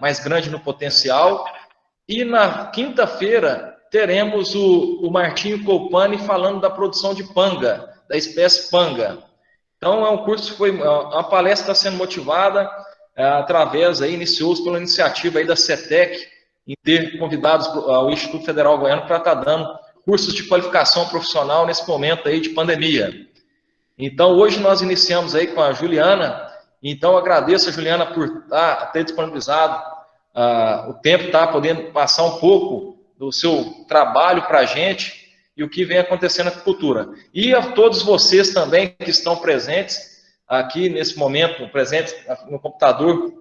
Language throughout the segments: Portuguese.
mais grande no potencial. E na quinta-feira teremos o Martinho Colpani falando da produção de panga, da espécie panga. Então é um curso que a palestra está sendo motivada através, iniciou-se pela iniciativa da CETEC, em ter convidados ao Instituto Federal Goiano para estar dando cursos de qualificação profissional nesse momento de pandemia. Então hoje nós iniciamos com a Juliana. Então agradeço a Juliana por ter disponibilizado o tempo, podendo passar um pouco do seu trabalho para a gente e o que vem acontecendo na agricultura. E a todos vocês também que estão presentes aqui nesse momento, presentes no computador,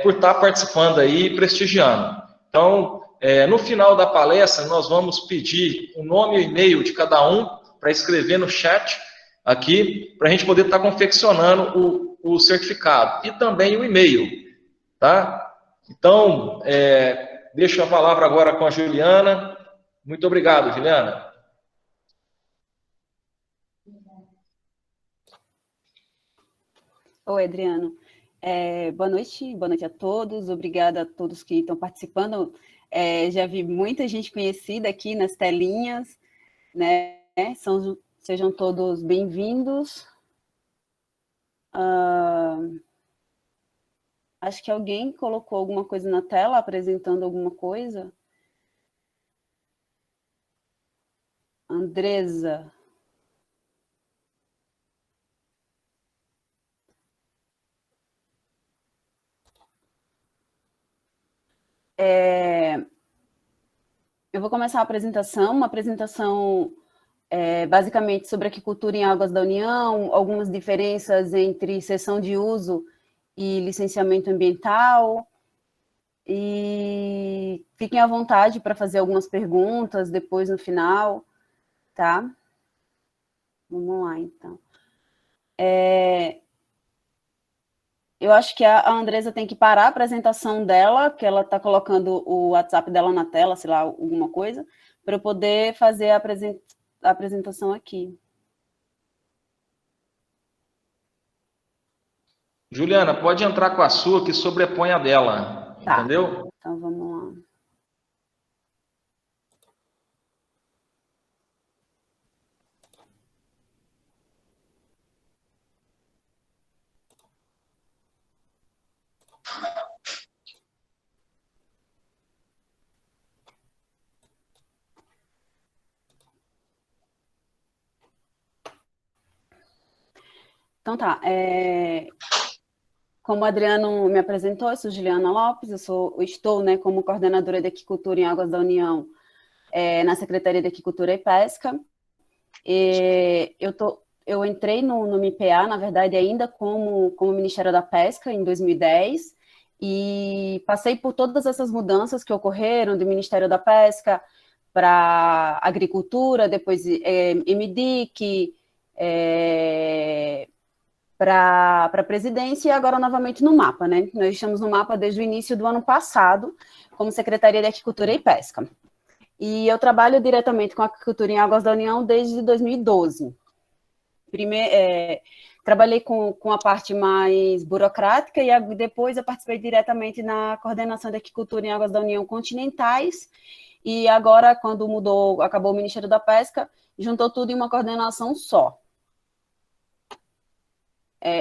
por estar participando e prestigiando. Então, no final da palestra, nós vamos pedir o nome e o e-mail de cada um para escrever no chat aqui, para a gente poder estar confeccionando o certificado e também o e-mail, tá? Então, deixo a palavra agora com a Juliana. Muito obrigado, Juliana. Oi, Adriano. Boa noite a todos. Obrigada a todos que estão participando. Já vi muita gente conhecida aqui nas telinhas, né? Sejam todos bem-vindos. Acho que alguém colocou alguma coisa na tela, apresentando alguma coisa. Andresa. Eu vou começar a apresentação, uma apresentação basicamente sobre aquicultura em águas da União, algumas diferenças entre cessão de uso e licenciamento ambiental, e fiquem à vontade para fazer algumas perguntas depois no final, tá? Vamos lá, então. Eu acho que a Andresa tem que parar a apresentação dela, que ela está colocando o WhatsApp dela na tela, sei lá, alguma coisa, para eu poder fazer a apresentação aqui. Juliana, pode entrar com a sua, que sobrepõe a dela, tá. Entendeu? Então, vamos lá. Então tá, como o Adriano me apresentou, eu sou Juliana Lopes, estou como coordenadora de aquicultura em Águas da União na Secretaria de Aquicultura e Pesca. Eu entrei no MIPA, na verdade, ainda como Ministério da Pesca, em 2010, e passei por todas essas mudanças que ocorreram do Ministério da Pesca para Agricultura, depois MDIC, para a presidência e agora novamente no MAPA, né? Nós estamos no MAPA desde o início do ano passado, como Secretaria de Aquicultura e Pesca. E eu trabalho diretamente com a aquicultura em Águas da União desde 2012. Trabalhei com a parte mais burocrática e depois eu participei diretamente na coordenação de aquicultura em Águas da União continentais, e agora, quando acabou o Ministério da Pesca, juntou tudo em uma coordenação só.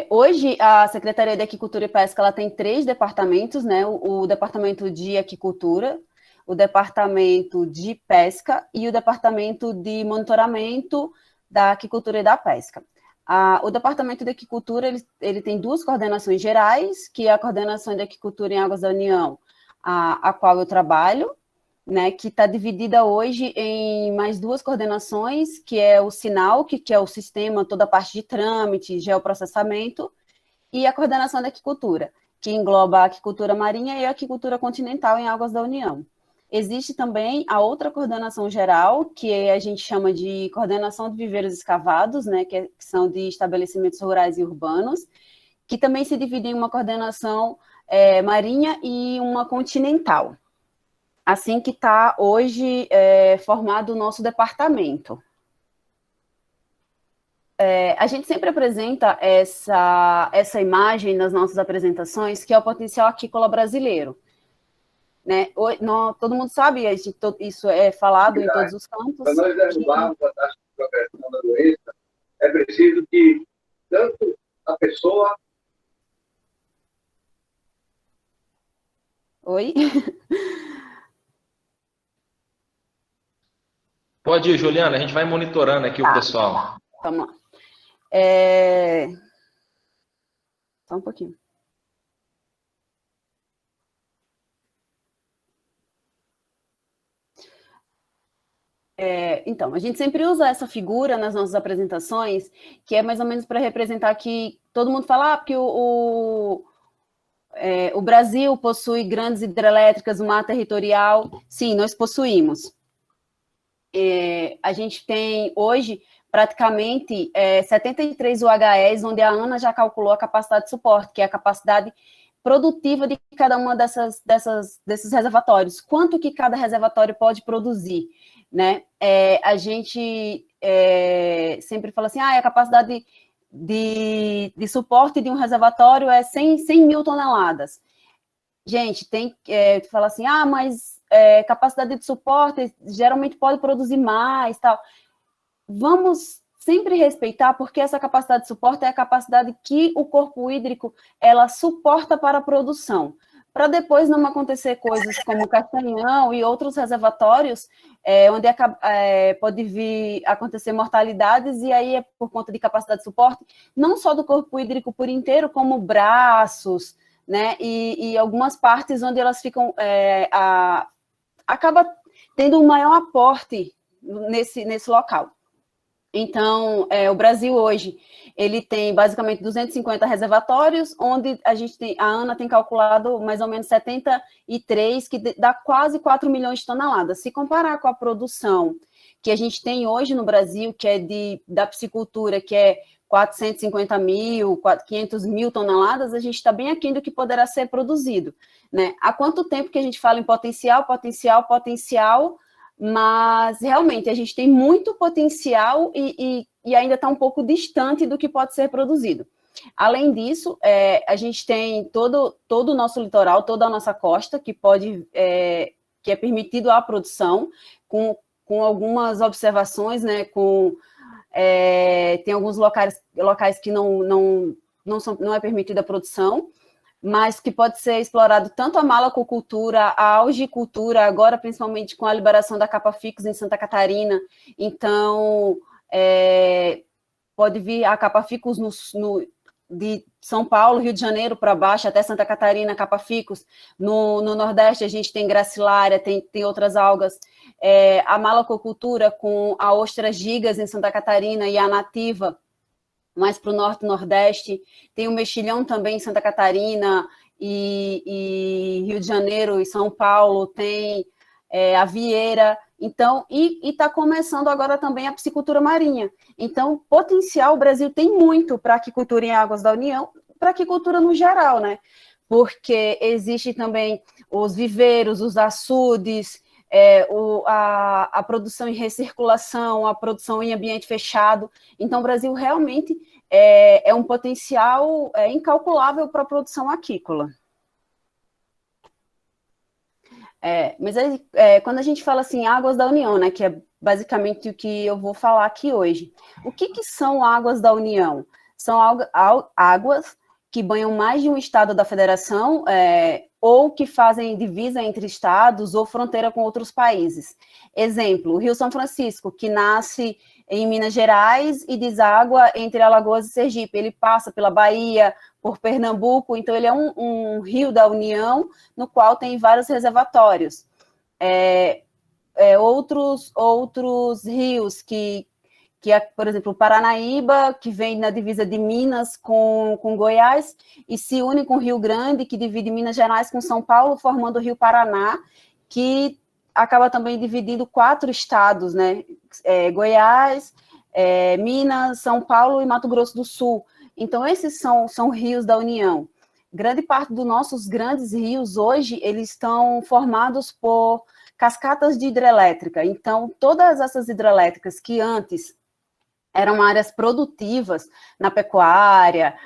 Hoje, a Secretaria de Aquicultura e Pesca ela tem 3 departamentos, né? O Departamento de Aquicultura, o Departamento de Pesca e o Departamento de Monitoramento da Aquicultura e da Pesca. O Departamento de Aquicultura ele tem 2 coordenações gerais, que é a Coordenação de Aquicultura em Águas da União, a qual eu trabalho, né, que está dividida hoje em mais 2 coordenações, que é o SINAL, que é o sistema, toda a parte de trâmite, geoprocessamento, e a coordenação da aquicultura, que engloba a aquicultura marinha e a aquicultura continental em Águas da União. Existe também a outra coordenação geral, que a gente chama de coordenação de viveiros escavados, né, que são de estabelecimentos rurais e urbanos, que também se divide em uma coordenação marinha e uma continental. Assim que está hoje formado o nosso departamento. A gente sempre apresenta essa imagem nas nossas apresentações, que é o potencial aquícola brasileiro. né? Todo mundo sabe, isso é falado em todos os campos. Para nós derrubarmos a taxa de progressão da doença, é preciso que tanto a pessoa... Oi? Pode ir, Juliana, a gente vai monitorando aqui o pessoal. Vamos lá. Só um pouquinho. Então, a gente sempre usa essa figura nas nossas apresentações, que é mais ou menos para representar que todo mundo fala, porque o Brasil possui grandes hidrelétricas, o mar territorial. Sim, nós possuímos. A gente tem hoje praticamente 73 UHEs, onde a ANA já calculou a capacidade de suporte, que é a capacidade produtiva de cada uma desses reservatórios. Quanto que cada reservatório pode produzir, né? A gente sempre fala assim, a capacidade de suporte de um reservatório é 100 mil toneladas. Gente, tem que falar assim, mas capacidade de suporte geralmente pode produzir mais, tal. Vamos sempre respeitar, porque essa capacidade de suporte é a capacidade que o corpo hídrico ela suporta para a produção, para depois não acontecer coisas como Castanhão e outros reservatórios, onde pode vir acontecer mortalidades, e aí é por conta de capacidade de suporte, não só do corpo hídrico por inteiro, como braços, né, e algumas partes onde elas ficam, acaba tendo um maior aporte nesse local. Então, o Brasil hoje, ele tem basicamente 250 reservatórios, onde a ANA tem calculado mais ou menos 73, que dá quase 4 milhões de toneladas. Se comparar com a produção que a gente tem hoje no Brasil, que é da piscicultura, que é 450 mil, 500 mil toneladas, a gente está bem aquém do que poderá ser produzido, né? Há quanto tempo que a gente fala em potencial, mas realmente a gente tem muito potencial e ainda está um pouco distante do que pode ser produzido. Além disso, a gente tem todo o nosso litoral, toda a nossa costa, que é permitido a produção, com algumas observações, né, tem alguns locais que não é permitida a produção, mas que pode ser explorado tanto a malacocultura, a algicultura, agora principalmente com a liberação da capa-ficus em Santa Catarina. Então, pode vir a capa-ficus de São Paulo, Rio de Janeiro para baixo, até Santa Catarina, capa-ficus. No Nordeste a gente tem gracilária, tem outras algas. A malacocultura com a ostra gigas em Santa Catarina e a nativa mais para o norte e nordeste, tem o mexilhão também em Santa Catarina e Rio de Janeiro e São Paulo, tem a vieira, então, e está começando agora também a piscicultura marinha. Então, potencial, o Brasil tem muito para aquicultura em águas da União, para aquicultura no geral, né? Porque existe também os viveiros, os açudes, a produção em recirculação, a produção em ambiente fechado. Então, o Brasil realmente é um potencial incalculável para a produção aquícola. Mas aí, quando a gente fala assim, águas da União, né, que é basicamente o que eu vou falar aqui hoje. O que são águas da União? São águas que banham mais de um estado da federação, ou que fazem divisa entre estados ou fronteira com outros países. Exemplo, o Rio São Francisco, que nasce em Minas Gerais e deságua entre Alagoas e Sergipe. Ele passa pela Bahia, por Pernambuco, então ele é um rio da União, no qual tem vários reservatórios. Outros rios que por exemplo, o Paranaíba, que vem na divisa de Minas com Goiás, e se une com o Rio Grande, que divide Minas Gerais com São Paulo, formando o Rio Paraná, que acaba também dividindo 4 estados, né? Goiás, Minas, São Paulo e Mato Grosso do Sul. Então, esses são rios da União. Grande parte dos nossos grandes rios hoje, eles estão formados por cascatas de hidrelétrica. Então, todas essas hidrelétricas que antes eram áreas produtivas na pecuária,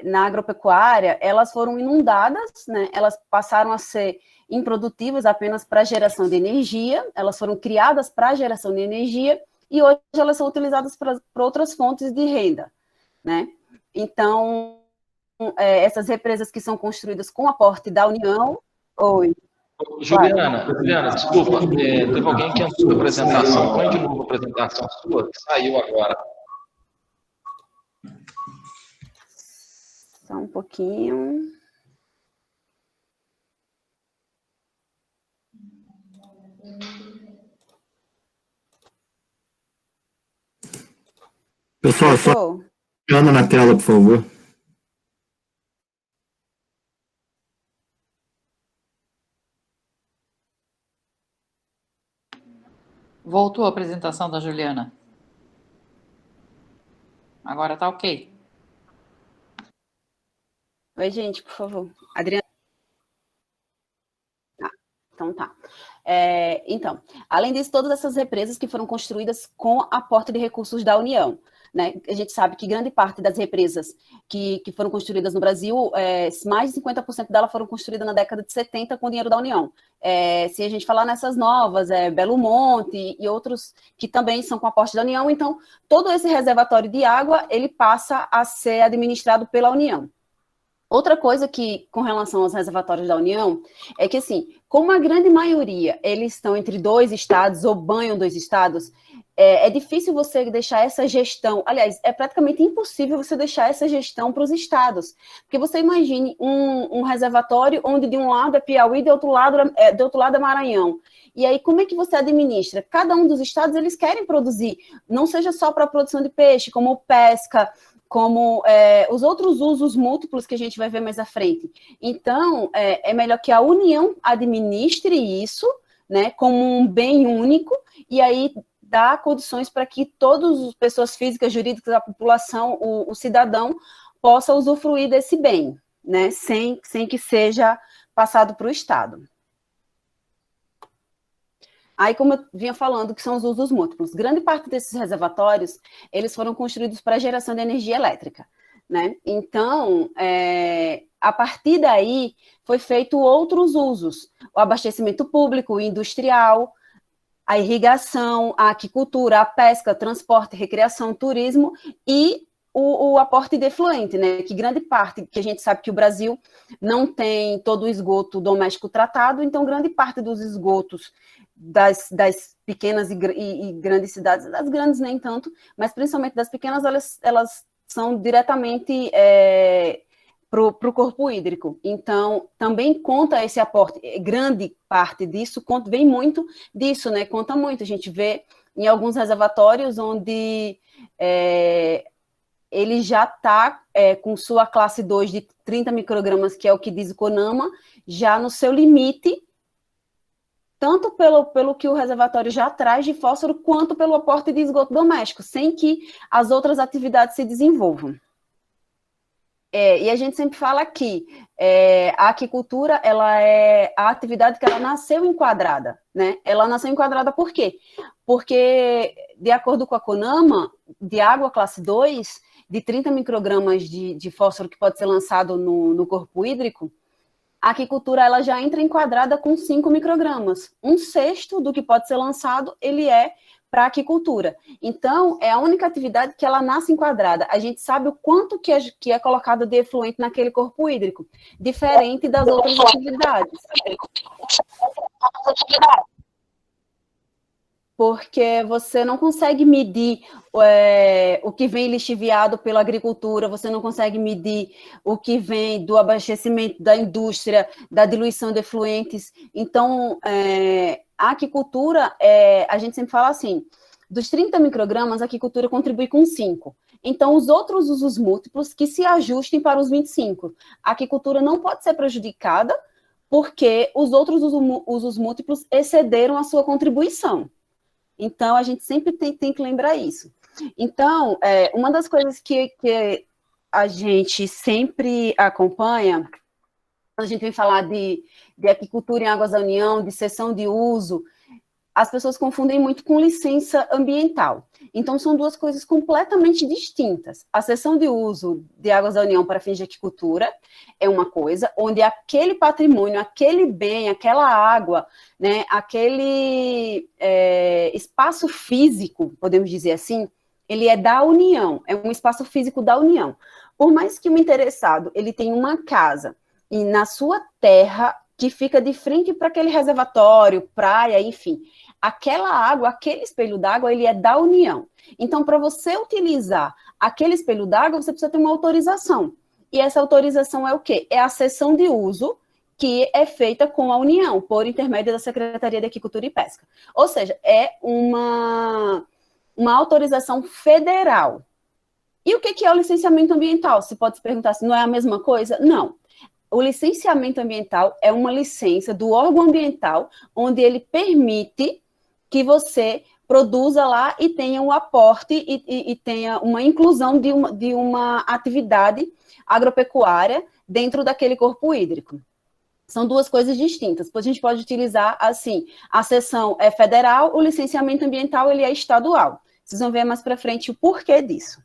na agropecuária, elas foram inundadas, né? Elas passaram a ser improdutivas apenas para geração de energia, elas foram criadas para geração de energia, e hoje elas são utilizadas para outras fontes de renda, né? Então, essas represas que são construídas com aporte da União... Oi. Juliana, desculpa, teve alguém que entrou na apresentação. Põe de novo a apresentação sua, que saiu agora. Só um pouquinho. Pessoal, só olhando na tela, por favor. Voltou a apresentação da Juliana. Agora está ok. Oi, gente, por favor. Adriana. Então tá. Então, além disso, todas essas represas que foram construídas com aporte de recursos da União, né? A gente sabe que grande parte das represas que foram construídas no Brasil, mais de 50% delas foram construídas na década de 70 com dinheiro da União. Se a gente falar nessas novas, Belo Monte e outros que também são com aporte da União, então todo esse reservatório de água, ele passa a ser administrado pela União. Outra coisa que, com relação aos reservatórios da União, é que, assim, como a grande maioria, eles estão entre 2 estados ou banham 2 estados, é difícil você deixar essa gestão, aliás, é praticamente impossível você deixar essa gestão para os estados, porque você imagine um reservatório onde de um lado é Piauí, de outro lado é Maranhão, e aí como é que você administra? Cada um dos estados, eles querem produzir, não seja só para a produção de peixe, como pesca, como os outros usos múltiplos que a gente vai ver mais à frente. Então, é melhor que a União administre isso, né, como um bem único, e aí dá condições para que todas as pessoas físicas, jurídicas, a população, o cidadão, possa usufruir desse bem, né, sem que seja passado para o Estado. Aí, como eu vinha falando, que são os usos múltiplos. Grande parte desses reservatórios, eles foram construídos para geração de energia elétrica, né? Então, a partir daí, foi feito outros usos. O abastecimento público, o industrial, a irrigação, a aquicultura, a pesca, transporte, recreação, turismo e o aporte de efluente, né? Que grande parte, que a gente sabe que o Brasil não tem todo o esgoto doméstico tratado, então grande parte dos esgotos das pequenas e grandes cidades, das grandes nem tanto, mas principalmente das pequenas, elas são diretamente para o corpo hídrico. Então, também conta esse aporte, grande parte disso, vem muito disso, né? Conta muito. A gente vê em alguns reservatórios onde ele já está com sua classe 2 de 30 microgramas, que é o que diz o CONAMA, já no seu limite, tanto pelo que o reservatório já traz de fósforo, quanto pelo aporte de esgoto doméstico, sem que as outras atividades se desenvolvam. E a gente sempre fala que a aquicultura, ela é a atividade que ela nasceu enquadrada, né? Ela nasceu enquadrada por quê? Porque, de acordo com a CONAMA, de água classe 2, de 30 microgramas de fósforo que pode ser lançado no corpo hídrico, a aquicultura ela já entra enquadrada com 5 microgramas. 1/6 do que pode ser lançado, ele é para a aquicultura. Então, é a única atividade que ela nasce enquadrada. A gente sabe o quanto que é colocado de efluente naquele corpo hídrico, diferente das outras atividades. Porque você não consegue medir o que vem lixiviado pela agricultura, você não consegue medir o que vem do abastecimento da indústria, da diluição de efluentes. Então, a aquicultura, a gente sempre fala assim, dos 30 microgramas, a aquicultura contribui com 5. Então, os outros usos múltiplos que se ajustem para os 25. A aquicultura não pode ser prejudicada porque os outros usos múltiplos excederam a sua contribuição. Então, a gente sempre tem que lembrar isso. Então, uma das coisas que a gente sempre acompanha, quando a gente vem falar de aquicultura em águas da União, de cessão de uso, as pessoas confundem muito com licença ambiental. Então, são duas coisas completamente distintas. A cessão de uso de águas da União para fins de aquicultura é uma coisa, onde aquele patrimônio, aquele bem, aquela água, né, aquele espaço físico, podemos dizer assim, ele é da União, é um espaço físico da União. Por mais que o interessado ele tenha uma casa e na sua terra que fica de frente para aquele reservatório, praia, enfim, aquela água, aquele espelho d'água, ele é da União. Então, para você utilizar aquele espelho d'água, você precisa ter uma autorização. E essa autorização é o quê? É a cessão de uso que é feita com a União, por intermédio da Secretaria de Aquicultura e Pesca. Ou seja, é uma autorização federal. E o que é o licenciamento ambiental? Você pode se perguntar se não é a mesma coisa? Não. O licenciamento ambiental é uma licença do órgão ambiental, onde ele permite que você produza lá e tenha um aporte e tenha uma inclusão de uma atividade agropecuária dentro daquele corpo hídrico. São duas coisas distintas. A gente pode utilizar assim, a cessão é federal, o licenciamento ambiental ele é estadual. Vocês vão ver mais para frente o porquê disso.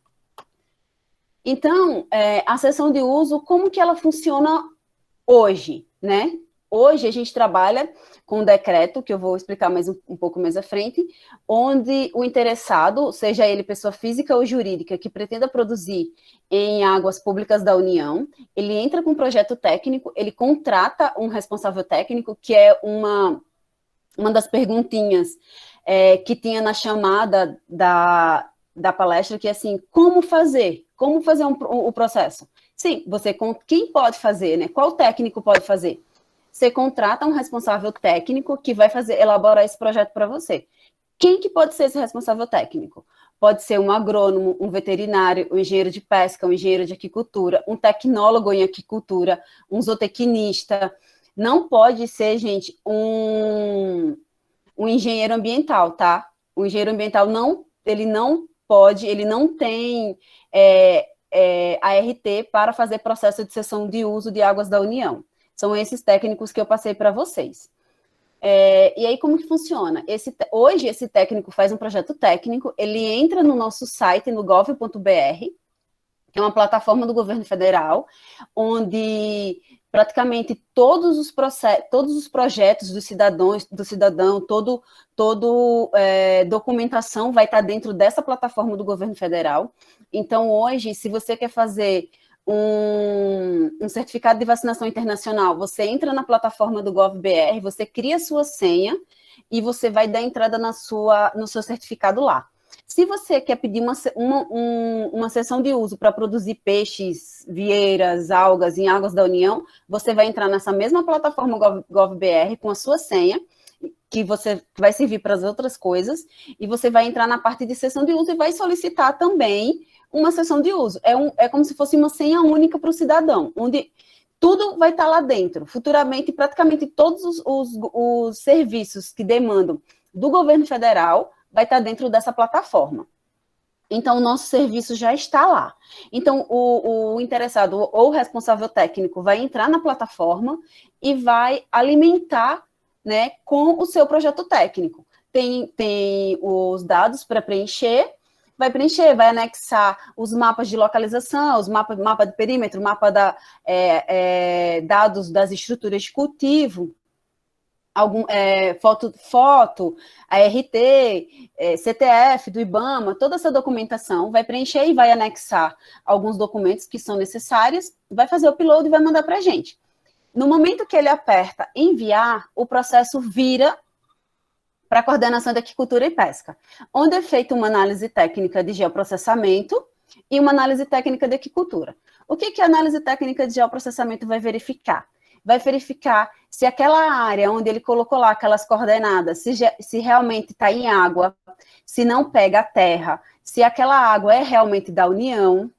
Então, a cessão de uso, como que ela funciona hoje, né? Hoje a gente trabalha com um decreto, que eu vou explicar mais um pouco mais à frente, onde o interessado, seja ele pessoa física ou jurídica, que pretenda produzir em águas públicas da União, ele entra com um projeto técnico, ele contrata um responsável técnico, que é uma das perguntinhas que tinha na chamada da palestra, que é assim, como fazer o processo? Sim, quem pode fazer, né? Qual técnico pode fazer? Você contrata um responsável técnico que vai elaborar esse projeto para você. Quem que pode ser esse responsável técnico? Pode ser um agrônomo, um veterinário, um engenheiro de pesca, um engenheiro de aquicultura, um tecnólogo em aquicultura, um zootecnista. Não pode ser, gente, um engenheiro ambiental, tá? O engenheiro ambiental ele não tem ART para fazer processo de cessão de uso de águas da União. São esses técnicos que eu passei para vocês. E aí, como que funciona? Hoje, esse técnico faz um projeto técnico, ele entra no nosso site, no gov.br, que é uma plataforma do governo federal, onde praticamente todos os projetos do cidadão, documentação vai estar dentro dessa plataforma do governo federal. Então, hoje, se você quer fazer um certificado de vacinação internacional, você entra na plataforma do GovBR, você cria a sua senha e você vai dar entrada no seu certificado lá. Se você quer pedir uma cessão de uso para produzir peixes, vieiras, algas em águas da União, você vai entrar nessa mesma plataforma GovBR com a sua senha, que vai servir para as outras coisas, e você vai entrar na parte de cessão de uso e vai solicitar também uma cessão de uso. É como se fosse uma senha única para o cidadão, onde tudo vai estar lá dentro. Futuramente, praticamente todos os serviços que demandam do governo federal vai estar dentro dessa plataforma. Então, o nosso serviço já está lá. Então, o interessado ou o responsável técnico vai entrar na plataforma e vai alimentar, né, com o seu projeto técnico. Tem os dados para preencher, vai anexar os mapas de localização, mapa de perímetro, mapa dados das estruturas de cultivo, foto, ART, CTF, do IBAMA, toda essa documentação, vai preencher e vai anexar alguns documentos que são necessários, vai fazer o upload e vai mandar para a gente. No momento que ele aperta enviar, o processo vira para a coordenação de aquicultura e pesca, onde é feita uma análise técnica de geoprocessamento e uma análise técnica de aquicultura. O que a análise técnica de geoprocessamento vai verificar? Vai verificar se aquela área onde ele colocou lá aquelas coordenadas, se realmente está em água, se não pega a terra, se aquela água é realmente da União.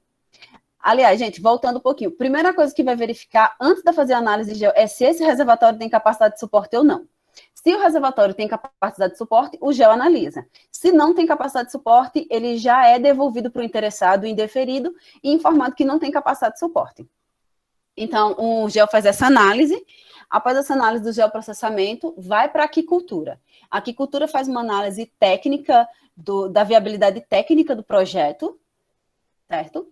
Aliás, gente, voltando um pouquinho, primeira coisa que vai verificar antes de fazer a análise é se esse reservatório tem capacidade de suporte ou não. Se o reservatório tem capacidade de suporte, o GEO analisa. Se não tem capacidade de suporte, ele já é devolvido para o interessado, indeferido, e informado que não tem capacidade de suporte. Então, o GEO faz essa análise. Após essa análise do geoprocessamento, vai para a aquicultura. A aquicultura faz uma análise técnica da viabilidade técnica do projeto, certo?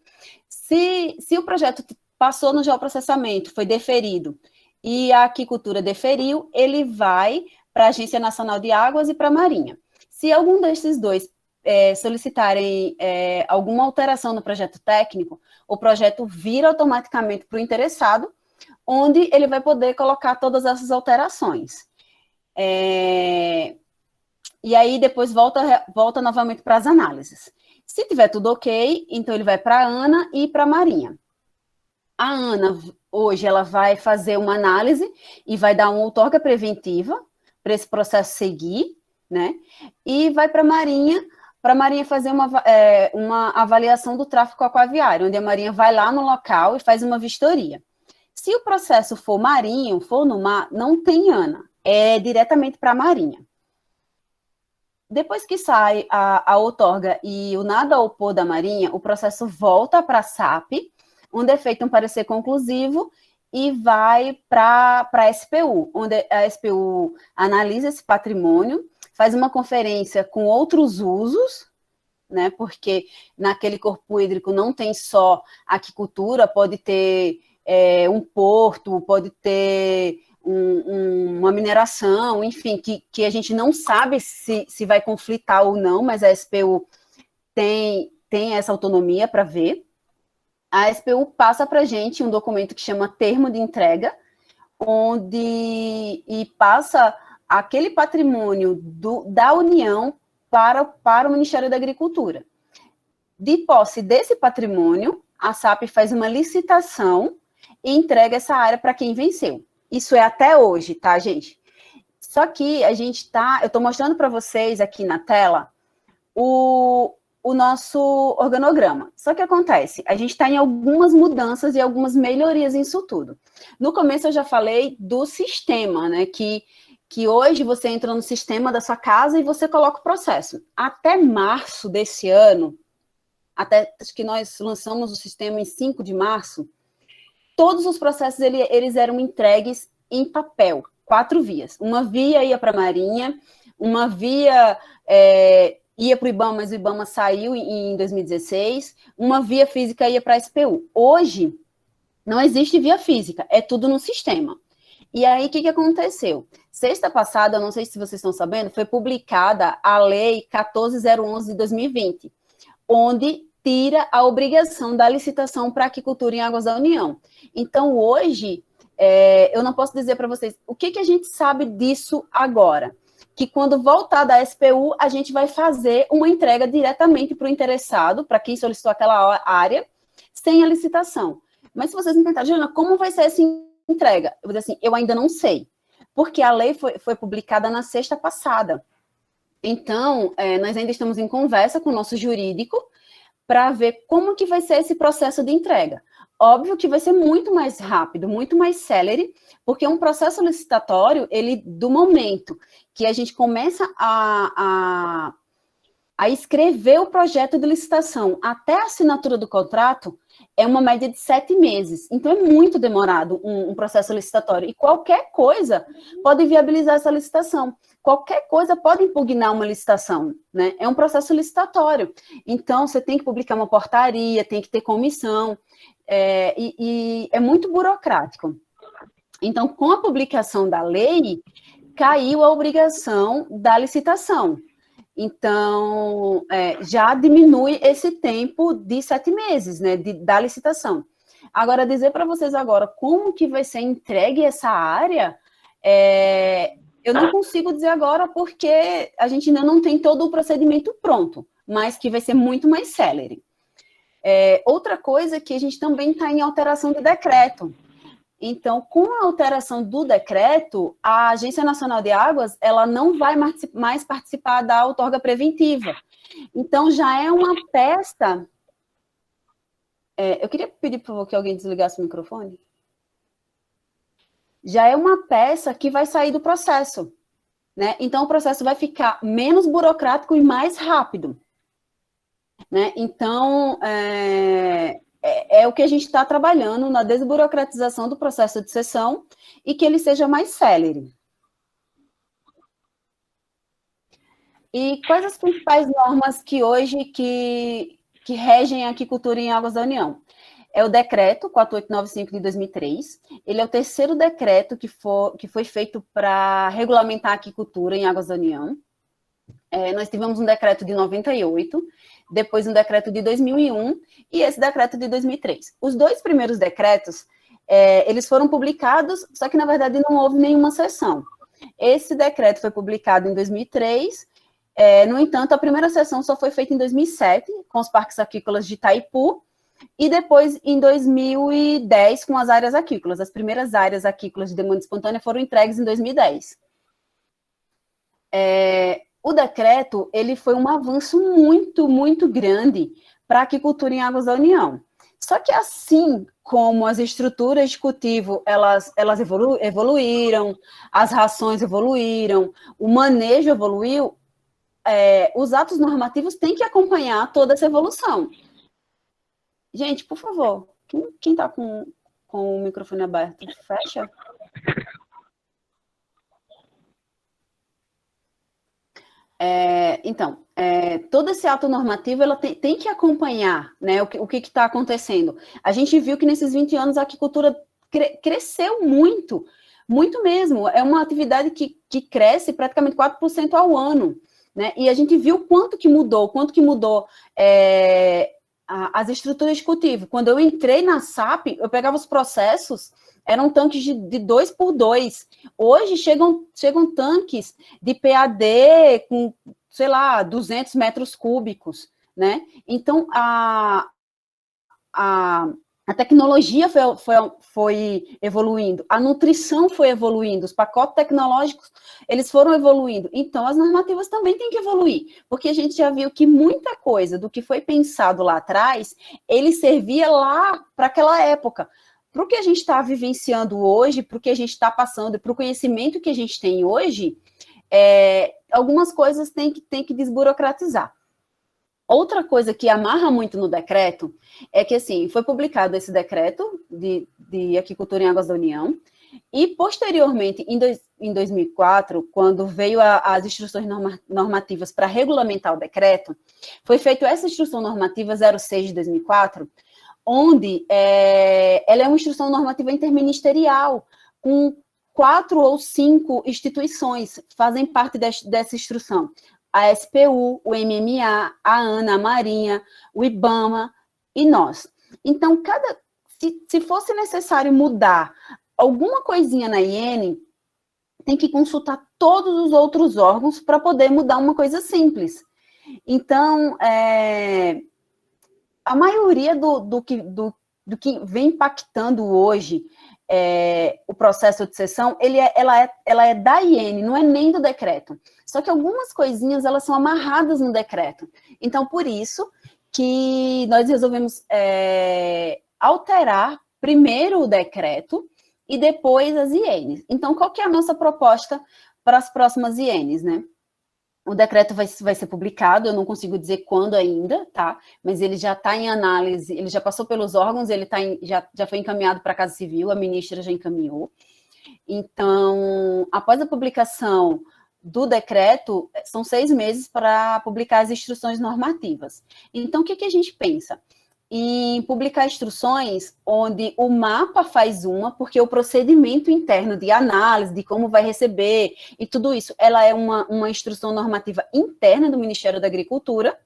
Se o projeto passou no geoprocessamento, foi deferido, e a aquicultura deferiu, ele vai para a Agência Nacional de Águas e para a Marinha. Se algum desses dois solicitarem alguma alteração no projeto técnico, o projeto vira automaticamente para o interessado, onde ele vai poder colocar todas essas alterações. E aí depois volta novamente para as análises. Se tiver tudo ok, então ele vai para a ANA e para a Marinha. A ANA, hoje, ela vai fazer uma análise e vai dar uma outorga preventiva para esse processo seguir, né? E vai para a Marinha fazer uma avaliação do tráfego aquaviário, onde a Marinha vai lá no local e faz uma vistoria. Se o processo for marinho, for no mar, não tem ANA, é diretamente para a Marinha. Depois que sai a outorga e o nada a opor da Marinha, o processo volta para a SAP, onde é feito um parecer conclusivo e vai para a SPU, onde a SPU analisa esse patrimônio, faz uma conferência com outros usos, né, porque naquele corpo hídrico não tem só aquicultura, pode ter um porto, pode ter uma mineração, enfim, que a gente não sabe se vai conflitar ou não, mas a SPU tem essa autonomia para ver. A SPU passa para a gente um documento que chama termo de entrega, e passa aquele patrimônio da União para o Ministério da Agricultura. De posse desse patrimônio, a SAP faz uma licitação e entrega essa área para quem venceu. Isso é até hoje, tá, gente? Só que eu estou mostrando para vocês aqui na tela o nosso organograma. Só que acontece, a gente está em algumas mudanças e algumas melhorias nisso tudo. No começo eu já falei do sistema, né, que hoje você entra no sistema da sua casa e você coloca o processo. Até março desse ano, acho que nós lançamos o sistema em 5 de março, todos os processos eles eram entregues em papel, 4 vias. Uma via ia para a Marinha, uma via ia para o IBAMA, mas o IBAMA saiu em 2016, uma via física ia para a SPU. Hoje, não existe via física, é tudo no sistema. E aí, o que aconteceu? Sexta passada, não sei se vocês estão sabendo, foi publicada a Lei 14.011 de 2020, onde tira a obrigação da licitação para aquicultura em águas da União. Então, hoje, eu não posso dizer para vocês o que a gente sabe disso agora. Que quando voltar da SPU, a gente vai fazer uma entrega diretamente para o interessado, para quem solicitou aquela área, sem a licitação. Mas se vocês me perguntarem, Juliana, como vai ser essa entrega? Eu vou dizer assim, eu ainda não sei, porque a lei foi publicada na sexta passada. Então, nós ainda estamos em conversa com o nosso jurídico para ver como que vai ser esse processo de entrega. Óbvio que vai ser muito mais rápido, muito mais célere, porque um processo licitatório, do momento que a gente começa a escrever o projeto de licitação até a assinatura do contrato, é uma média de 7 meses. Então, é muito demorado um processo licitatório. E qualquer coisa pode viabilizar essa licitação. Qualquer coisa pode impugnar uma licitação, né? É um processo licitatório. Então, você tem que publicar uma portaria, tem que ter comissão, e é muito burocrático. Então, com a publicação da lei, caiu a obrigação da licitação. Então, já diminui esse tempo de 7 meses, né, da licitação. Agora, dizer para vocês agora como que vai ser entregue essa área, eu não consigo dizer agora porque a gente ainda não tem todo o procedimento pronto, mas que vai ser muito mais célere. Outra coisa é que a gente também está em alteração de decreto. Então, com a alteração do decreto, a Agência Nacional de Águas, ela não vai mais participar da outorga preventiva. Então, já é uma peça... eu queria pedir, por favor, que alguém desligasse o microfone. Já é uma peça que vai sair do processo, né? Então, o processo vai ficar menos burocrático e mais rápido, né? Então, é o que a gente está trabalhando na desburocratização do processo de cessão e que ele seja mais célere. E quais as principais normas que hoje que regem a aquicultura em águas da União? É o decreto 4895 de 2003, ele é o terceiro decreto que foi feito para regulamentar a aquicultura em águas da União. Nós tivemos um decreto de 98, depois um decreto de 2001 e esse decreto de 2003. Os dois primeiros decretos, eles foram publicados, só que na verdade não houve nenhuma sessão. Esse decreto foi publicado em 2003, no entanto, a primeira sessão só foi feita em 2007, com os parques aquícolas de Itaipu, e depois, em 2010, com as áreas aquícolas. As primeiras áreas aquícolas de demanda espontânea foram entregues em 2010. O decreto, ele foi um avanço muito, muito grande para a aquicultura em águas da União. Só que assim como as estruturas de cultivo, elas evoluíram, as rações evoluíram, o manejo evoluiu, os atos normativos têm que acompanhar toda essa evolução. Gente, por favor, quem está com o microfone aberto, fecha. Então, todo esse ato normativo ela tem que acompanhar, né, o que está acontecendo. A gente viu que nesses 20 anos a aquicultura cresceu muito, muito mesmo. É uma atividade que cresce praticamente 4% ao ano, né? E a gente viu quanto que mudou as estruturas de cultivo. Quando eu entrei na SAP, eu pegava os processos, eram tanques de 2x2. Hoje chegam tanques de PAD com, sei lá, 200 metros cúbicos, né? Então, a tecnologia foi evoluindo, a nutrição foi evoluindo, os pacotes tecnológicos, eles foram evoluindo. Então, as normativas também têm que evoluir, porque a gente já viu que muita coisa do que foi pensado lá atrás, ele servia lá para aquela época. Para o que a gente está vivenciando hoje, para o que a gente está passando, para o conhecimento que a gente tem hoje, algumas coisas tem que desburocratizar. Outra coisa que amarra muito no decreto é que, assim, foi publicado esse decreto de aquicultura em águas da União e, posteriormente, em 2004, quando veio as instruções normativas para regulamentar o decreto, foi feita essa instrução normativa 06 de 2004, onde ela é uma instrução normativa interministerial, com 4 ou 5 instituições fazem parte dessa instrução. A SPU, o MMA, a ANA, a Marinha, o IBAMA e nós. Então, se fosse necessário mudar alguma coisinha na IN, tem que consultar todos os outros órgãos para poder mudar uma coisa simples. Então, a maioria do que vem impactando hoje o processo de cessão, ela é da IN, não é nem do decreto. Só que algumas coisinhas, elas são amarradas no decreto. Então, por isso que nós resolvemos alterar primeiro o decreto e depois as INs. Então, qual que é a nossa proposta para as próximas INs, né? O decreto vai ser publicado, eu não consigo dizer quando ainda, tá? Mas ele já está em análise, ele já passou pelos órgãos, ele já foi encaminhado para a Casa Civil, a ministra já encaminhou. Então, após a publicação do decreto, são 6 meses para publicar as instruções normativas. Então, o que a gente pensa? Em publicar instruções onde o mapa faz porque o procedimento interno de análise, de como vai receber e tudo isso, ela é uma instrução normativa interna do Ministério da Agricultura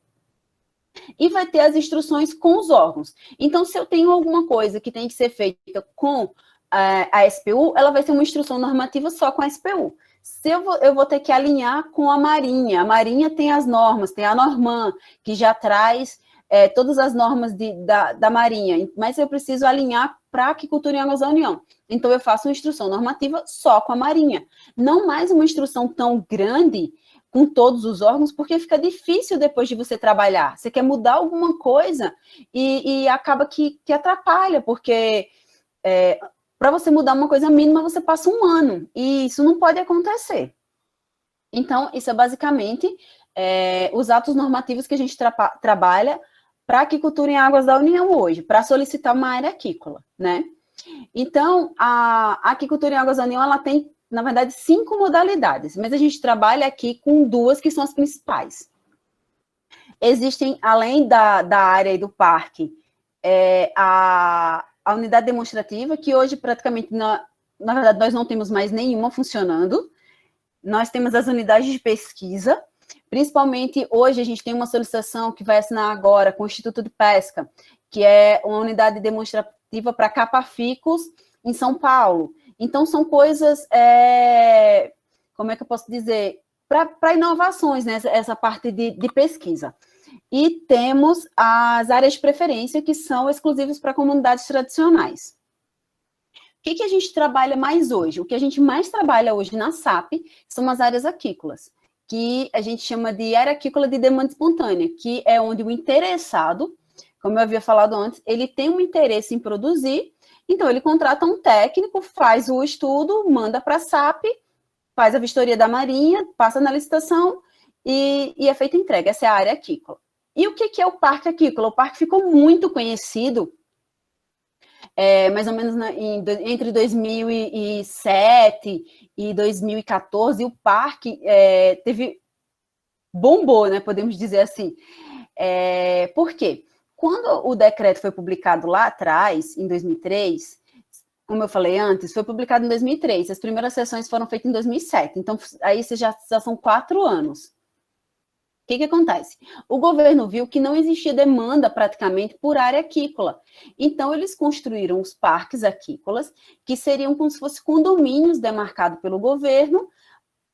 e vai ter as instruções com os órgãos. Então, se eu tenho alguma coisa que tem que ser feita com a SPU, ela vai ser uma instrução normativa só com a SPU. Se eu vou ter que alinhar com a Marinha tem as normas, tem a Norman, que já traz todas as normas da Marinha, mas eu preciso alinhar para a aquicultura em águas da União. Então, eu faço uma instrução normativa só com a Marinha. Não mais uma instrução tão grande com todos os órgãos, porque fica difícil depois de você trabalhar. Você quer mudar alguma coisa e acaba que atrapalha, porque para você mudar uma coisa mínima, você passa 1 ano, e isso não pode acontecer. Então, isso é basicamente os atos normativos que a gente trabalha para a aquicultura em águas da União hoje, para solicitar uma área aquícola, né? Então, a aquicultura em Águas do Anil, ela tem, na verdade, 5 modalidades, mas a gente trabalha aqui com 2 que são as principais. Existem, além da área e do parque, a unidade demonstrativa, que hoje praticamente, na verdade, nós não temos mais nenhuma funcionando. Nós temos as unidades de pesquisa, principalmente hoje a gente tem uma solicitação que vai assinar agora com o Instituto de Pesca, que é uma unidade demonstrativa para capaficos em São Paulo. Então, são coisas, como é que eu posso dizer, para inovações, né? Essa parte de pesquisa. E temos as áreas de preferência, que são exclusivas para comunidades tradicionais. O que a gente trabalha mais hoje? O que a gente mais trabalha hoje na SAP são as áreas aquícolas, que a gente chama de área aquícola de demanda espontânea, que é onde o interessado, como eu havia falado antes, ele tem um interesse em produzir, então ele contrata um técnico, faz o estudo, manda para a SAP, faz a vistoria da marinha, passa na licitação e é feita a entrega. Essa é a área aquícola. E o que é o parque aquícola? O parque ficou muito conhecido, mais ou menos entre 2007 e 2014, o parque bombou, né, podemos dizer assim. Por quê? Quando o decreto foi publicado lá atrás, em 2003, como eu falei antes, foi publicado em 2003, as primeiras sessões foram feitas em 2007, então aí já são 4 anos. O que acontece? O governo viu que não existia demanda praticamente por área aquícola. Então, eles construíram os parques aquícolas, que seriam como se fossem condomínios demarcados pelo governo,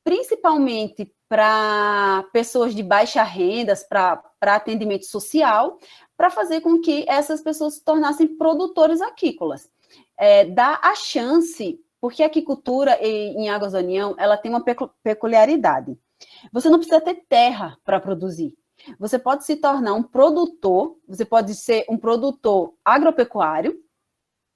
principalmente para pessoas de baixa renda, para atendimento social, para fazer com que essas pessoas se tornassem produtores aquícolas. Dá a chance, porque a aquicultura em Águas do União, ela tem uma peculiaridade. Você não precisa ter terra para produzir. Você pode se tornar um produtor, você pode ser um produtor agropecuário,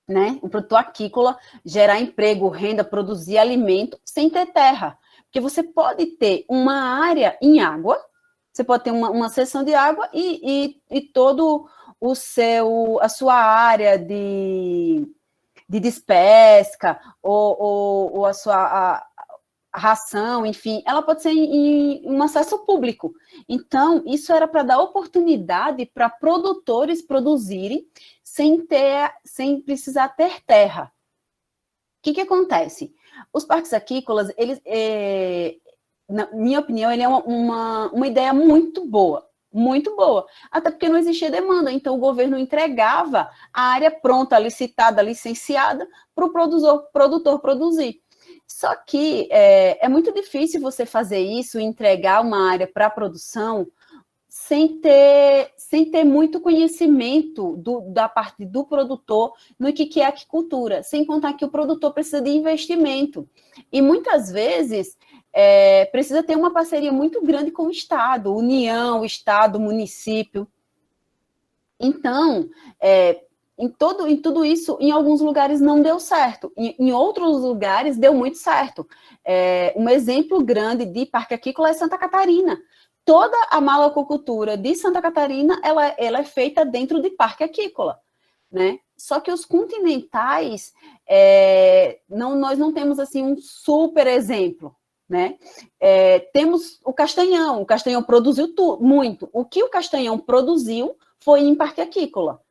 né? Um produtor aquícola, gerar emprego, renda, produzir alimento, sem ter terra. Porque você pode ter uma área em água, você pode ter uma seção de água e todo a sua área de despesca ou a sua ração, enfim, ela pode ser em um acesso público. Então, isso era para dar oportunidade para produtores produzirem sem precisar ter terra. O que acontece? Os parques aquícolas, eles, na minha opinião, ele é uma ideia muito boa, até porque não existia demanda, então o governo entregava a área pronta, licitada, licenciada, para o produtor produzir. Só que é muito difícil você fazer isso, entregar uma área para produção sem ter muito conhecimento da parte do produtor no que é aquicultura, sem contar que o produtor precisa de investimento. E muitas vezes precisa ter uma parceria muito grande com o Estado, União, Estado, município. Então, em tudo isso, em alguns lugares não deu certo, em outros lugares deu muito certo. Um exemplo grande de parque aquícola é Santa Catarina. Toda a malacocultura de Santa Catarina, ela é feita dentro de parque aquícola, né? Só que os continentais, nós não temos assim um super exemplo, né? Temos o Castanhão produziu muito. O que o Castanhão produziu foi em parque aquícola,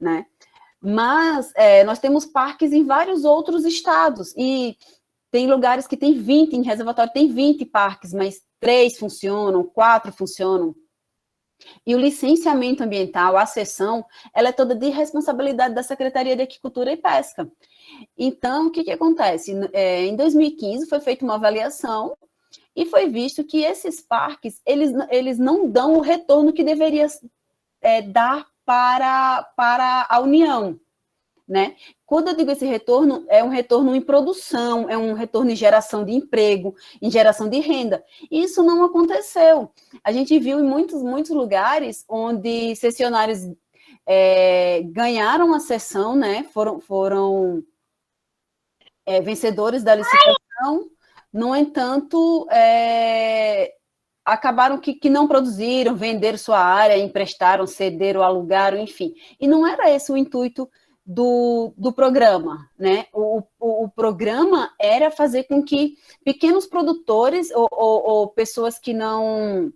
né? Mas nós temos parques em vários outros estados, e tem lugares que tem 20, em reservatório tem 20 parques, mas 3 funcionam, 4 funcionam. E o licenciamento ambiental, a cessão, ela é toda de responsabilidade da Secretaria de Aquicultura e Pesca. Então, o que acontece? Em 2015 foi feita uma avaliação e foi visto que esses parques, eles não dão o retorno que deveria dar para a União, né? Quando eu digo esse retorno, é um retorno em produção, é um retorno em geração de emprego, em geração de renda. E isso não aconteceu. A gente viu em muitos lugares onde cessionários ganharam a cessão, né? Foram vencedores da licitação. No entanto, acabaram que não produziram, venderam sua área, emprestaram, cederam, alugaram, enfim. E não era esse o intuito do programa, né? O programa era fazer com que pequenos produtores ou pessoas que não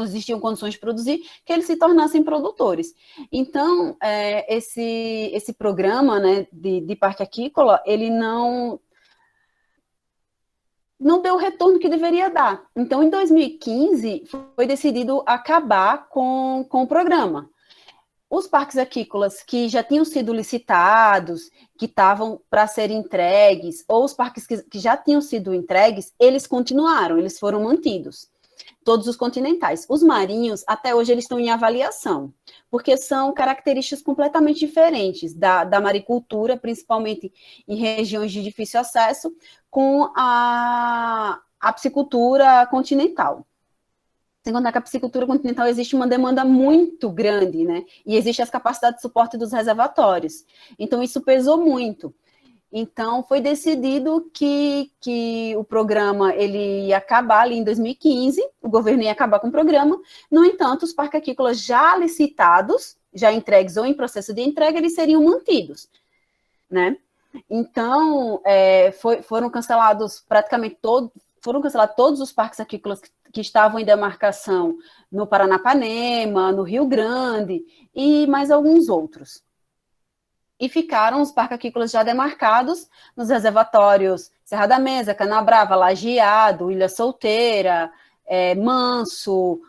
existiam condições de produzir, que eles se tornassem produtores. Então, esse programa, né, de parque aquícola, ele não deu o retorno que deveria dar. Então, em 2015, foi decidido acabar com o programa. Os parques aquícolas que já tinham sido licitados, que estavam para serem entregues, ou os parques que já tinham sido entregues, eles continuaram, eles foram mantidos. Todos os continentais. Os marinhos, até hoje, eles estão em avaliação, porque são características completamente diferentes da maricultura, principalmente em regiões de difícil acesso, com a piscicultura continental. Sem contar que a piscicultura continental existe uma demanda muito grande, né? E existe as capacidades de suporte dos reservatórios. Então, isso pesou muito. Então, foi decidido que o programa ele ia acabar ali em 2015, o governo ia acabar com o programa. No entanto, os parques aquícolas já licitados, já entregues ou em processo de entrega, eles seriam mantidos, né? Então, foram cancelados praticamente todos os parques aquícolas que estavam em demarcação no Paranapanema, no Rio Grande e mais alguns outros. E ficaram os parques aquícolas já demarcados nos reservatórios Serra da Mesa, Canabrava, Lajeado, Ilha Solteira, Manso,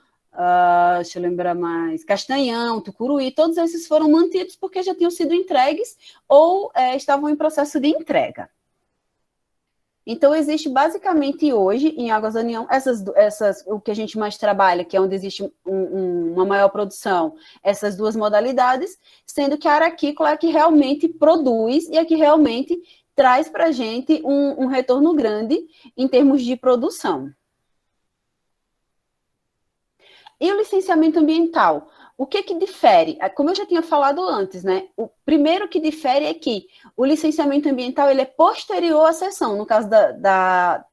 deixa eu lembrar mais, Castanhão, Tucuruí, todos esses foram mantidos porque já tinham sido entregues ou estavam em processo de entrega. Então, existe basicamente hoje, em Águas da União, o que a gente mais trabalha, que é onde existe uma maior produção, essas duas modalidades, sendo que a área aquícola é a que realmente produz e a que realmente traz para a gente um retorno grande em termos de produção. E o licenciamento ambiental? O que difere? Como eu já tinha falado antes, né? O primeiro que difere é que o licenciamento ambiental ele é posterior à cessão, no caso da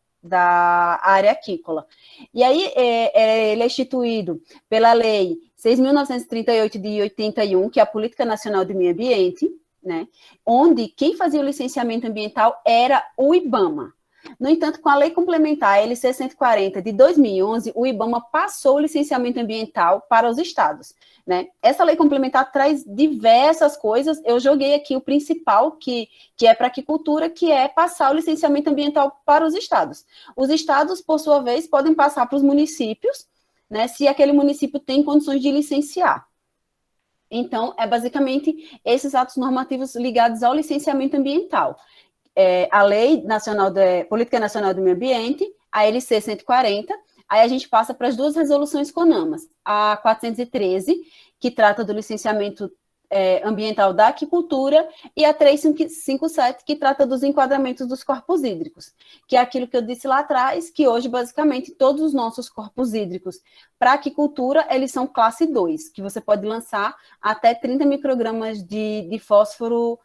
área aquícola. E aí ele é instituído pela Lei 6.938 de 81, que é a Política Nacional do Meio Ambiente, né? Onde quem fazia o licenciamento ambiental era o IBAMA. No entanto, com a Lei Complementar LC 140 de 2011, o IBAMA passou o licenciamento ambiental para os estados, né? Essa lei complementar traz diversas coisas, eu joguei aqui o principal, que é para a aquicultura, que é passar o licenciamento ambiental para os estados. Os estados, por sua vez, podem passar para os municípios, né, se aquele município tem condições de licenciar. Então, é basicamente esses atos normativos ligados ao licenciamento ambiental. A Lei Nacional Política Nacional do Meio Ambiente, a LC 140, aí a gente passa para as duas resoluções CONAMAS, a 413, que trata do licenciamento ambiental da aquicultura, e a 357, que trata dos enquadramentos dos corpos hídricos, que é aquilo que eu disse lá atrás, que hoje, basicamente, todos os nossos corpos hídricos para aquicultura, eles são classe 2, que você pode lançar até 30 microgramas de fósforo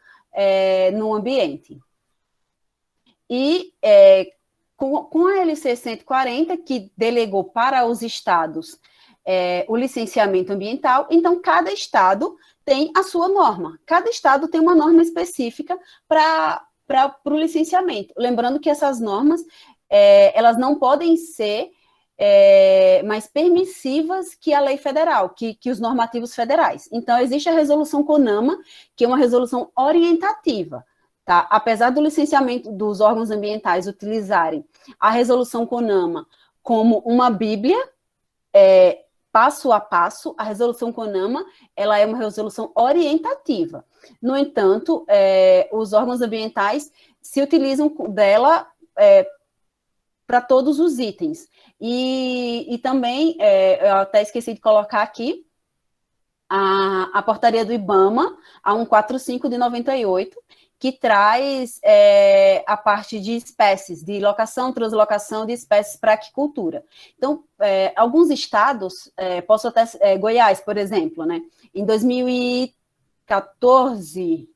no ambiente. E com a LC 140, que delegou para os estados o licenciamento ambiental, então cada estado tem a sua norma. Cada estado tem uma norma específica para o licenciamento. Lembrando que essas normas, elas não podem ser mais permissivas que a lei federal, que os normativos federais. Então, existe a resolução CONAMA, que é uma resolução orientativa. Tá? Apesar do licenciamento dos órgãos ambientais utilizarem a resolução CONAMA como uma bíblia, passo a passo, a resolução CONAMA ela é uma resolução orientativa. No entanto, os órgãos ambientais se utilizam dela para todos os itens. E também, eu até esqueci de colocar aqui, a portaria do IBAMA, a 145 de 98, que traz a parte de espécies, de locação, translocação de espécies para aquicultura. Então, alguns estados, posso até, Goiás, por exemplo, né? Em 2014,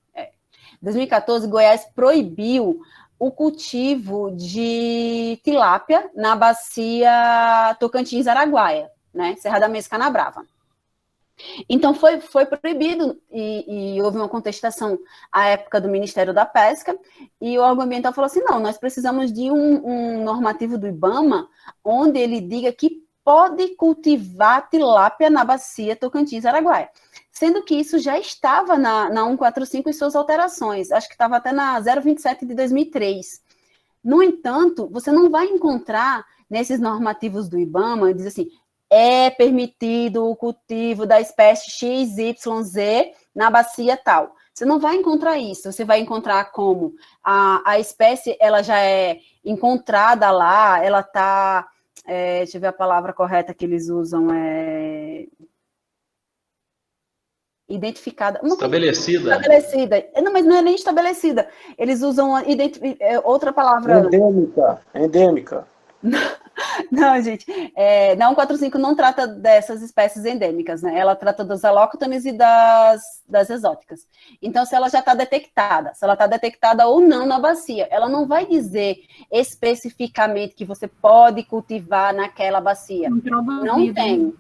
Goiás proibiu o cultivo de tilápia na bacia Tocantins-Araguaia, né? Serra da Mesa, Canabrava. Então, foi proibido e houve uma contestação à época do Ministério da Pesca, e o órgão ambiental falou assim, não, nós precisamos de um normativo do IBAMA, onde ele diga que pode cultivar tilápia na bacia Tocantins-Araguaia. Sendo que isso já estava na 145 e suas alterações, acho que estava até na 027 de 2003. No entanto, você não vai encontrar nesses normativos do IBAMA, diz assim, é permitido o cultivo da espécie XYZ na bacia tal. Você não vai encontrar isso, você vai encontrar como a espécie, ela já é encontrada lá, ela está, deixa eu ver a palavra correta que eles usam, identificada. Estabelecida. Estabelecida. Não, mas não é nem estabelecida. Eles usam outra palavra. Endêmica. Não, gente, na 145 não trata dessas espécies endêmicas, né? Ela trata dos alóctones e das exóticas. Então, se ela já está detectada, se ela está detectada ou não na bacia, ela não vai dizer especificamente que você pode cultivar naquela bacia. Não tem.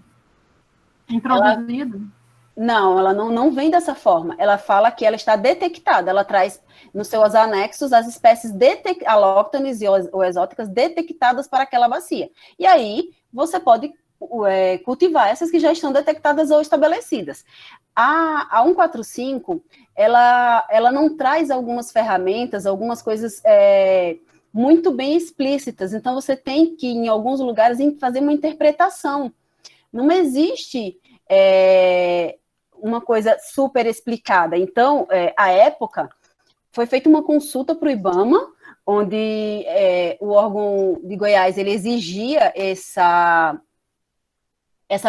Introduzido? Não, ela não vem dessa forma. Ela fala que ela está detectada. Ela traz nos seus anexos as espécies alóctones ou exóticas detectadas para aquela bacia. E aí, você pode cultivar essas que já estão detectadas ou estabelecidas. A 145, ela não traz algumas ferramentas, algumas coisas muito bem explícitas. Então, você tem que, em alguns lugares, fazer uma interpretação. Não existe uma coisa super explicada. Então, à época, foi feita uma consulta para o IBAMA, onde o órgão de Goiás ele exigia essa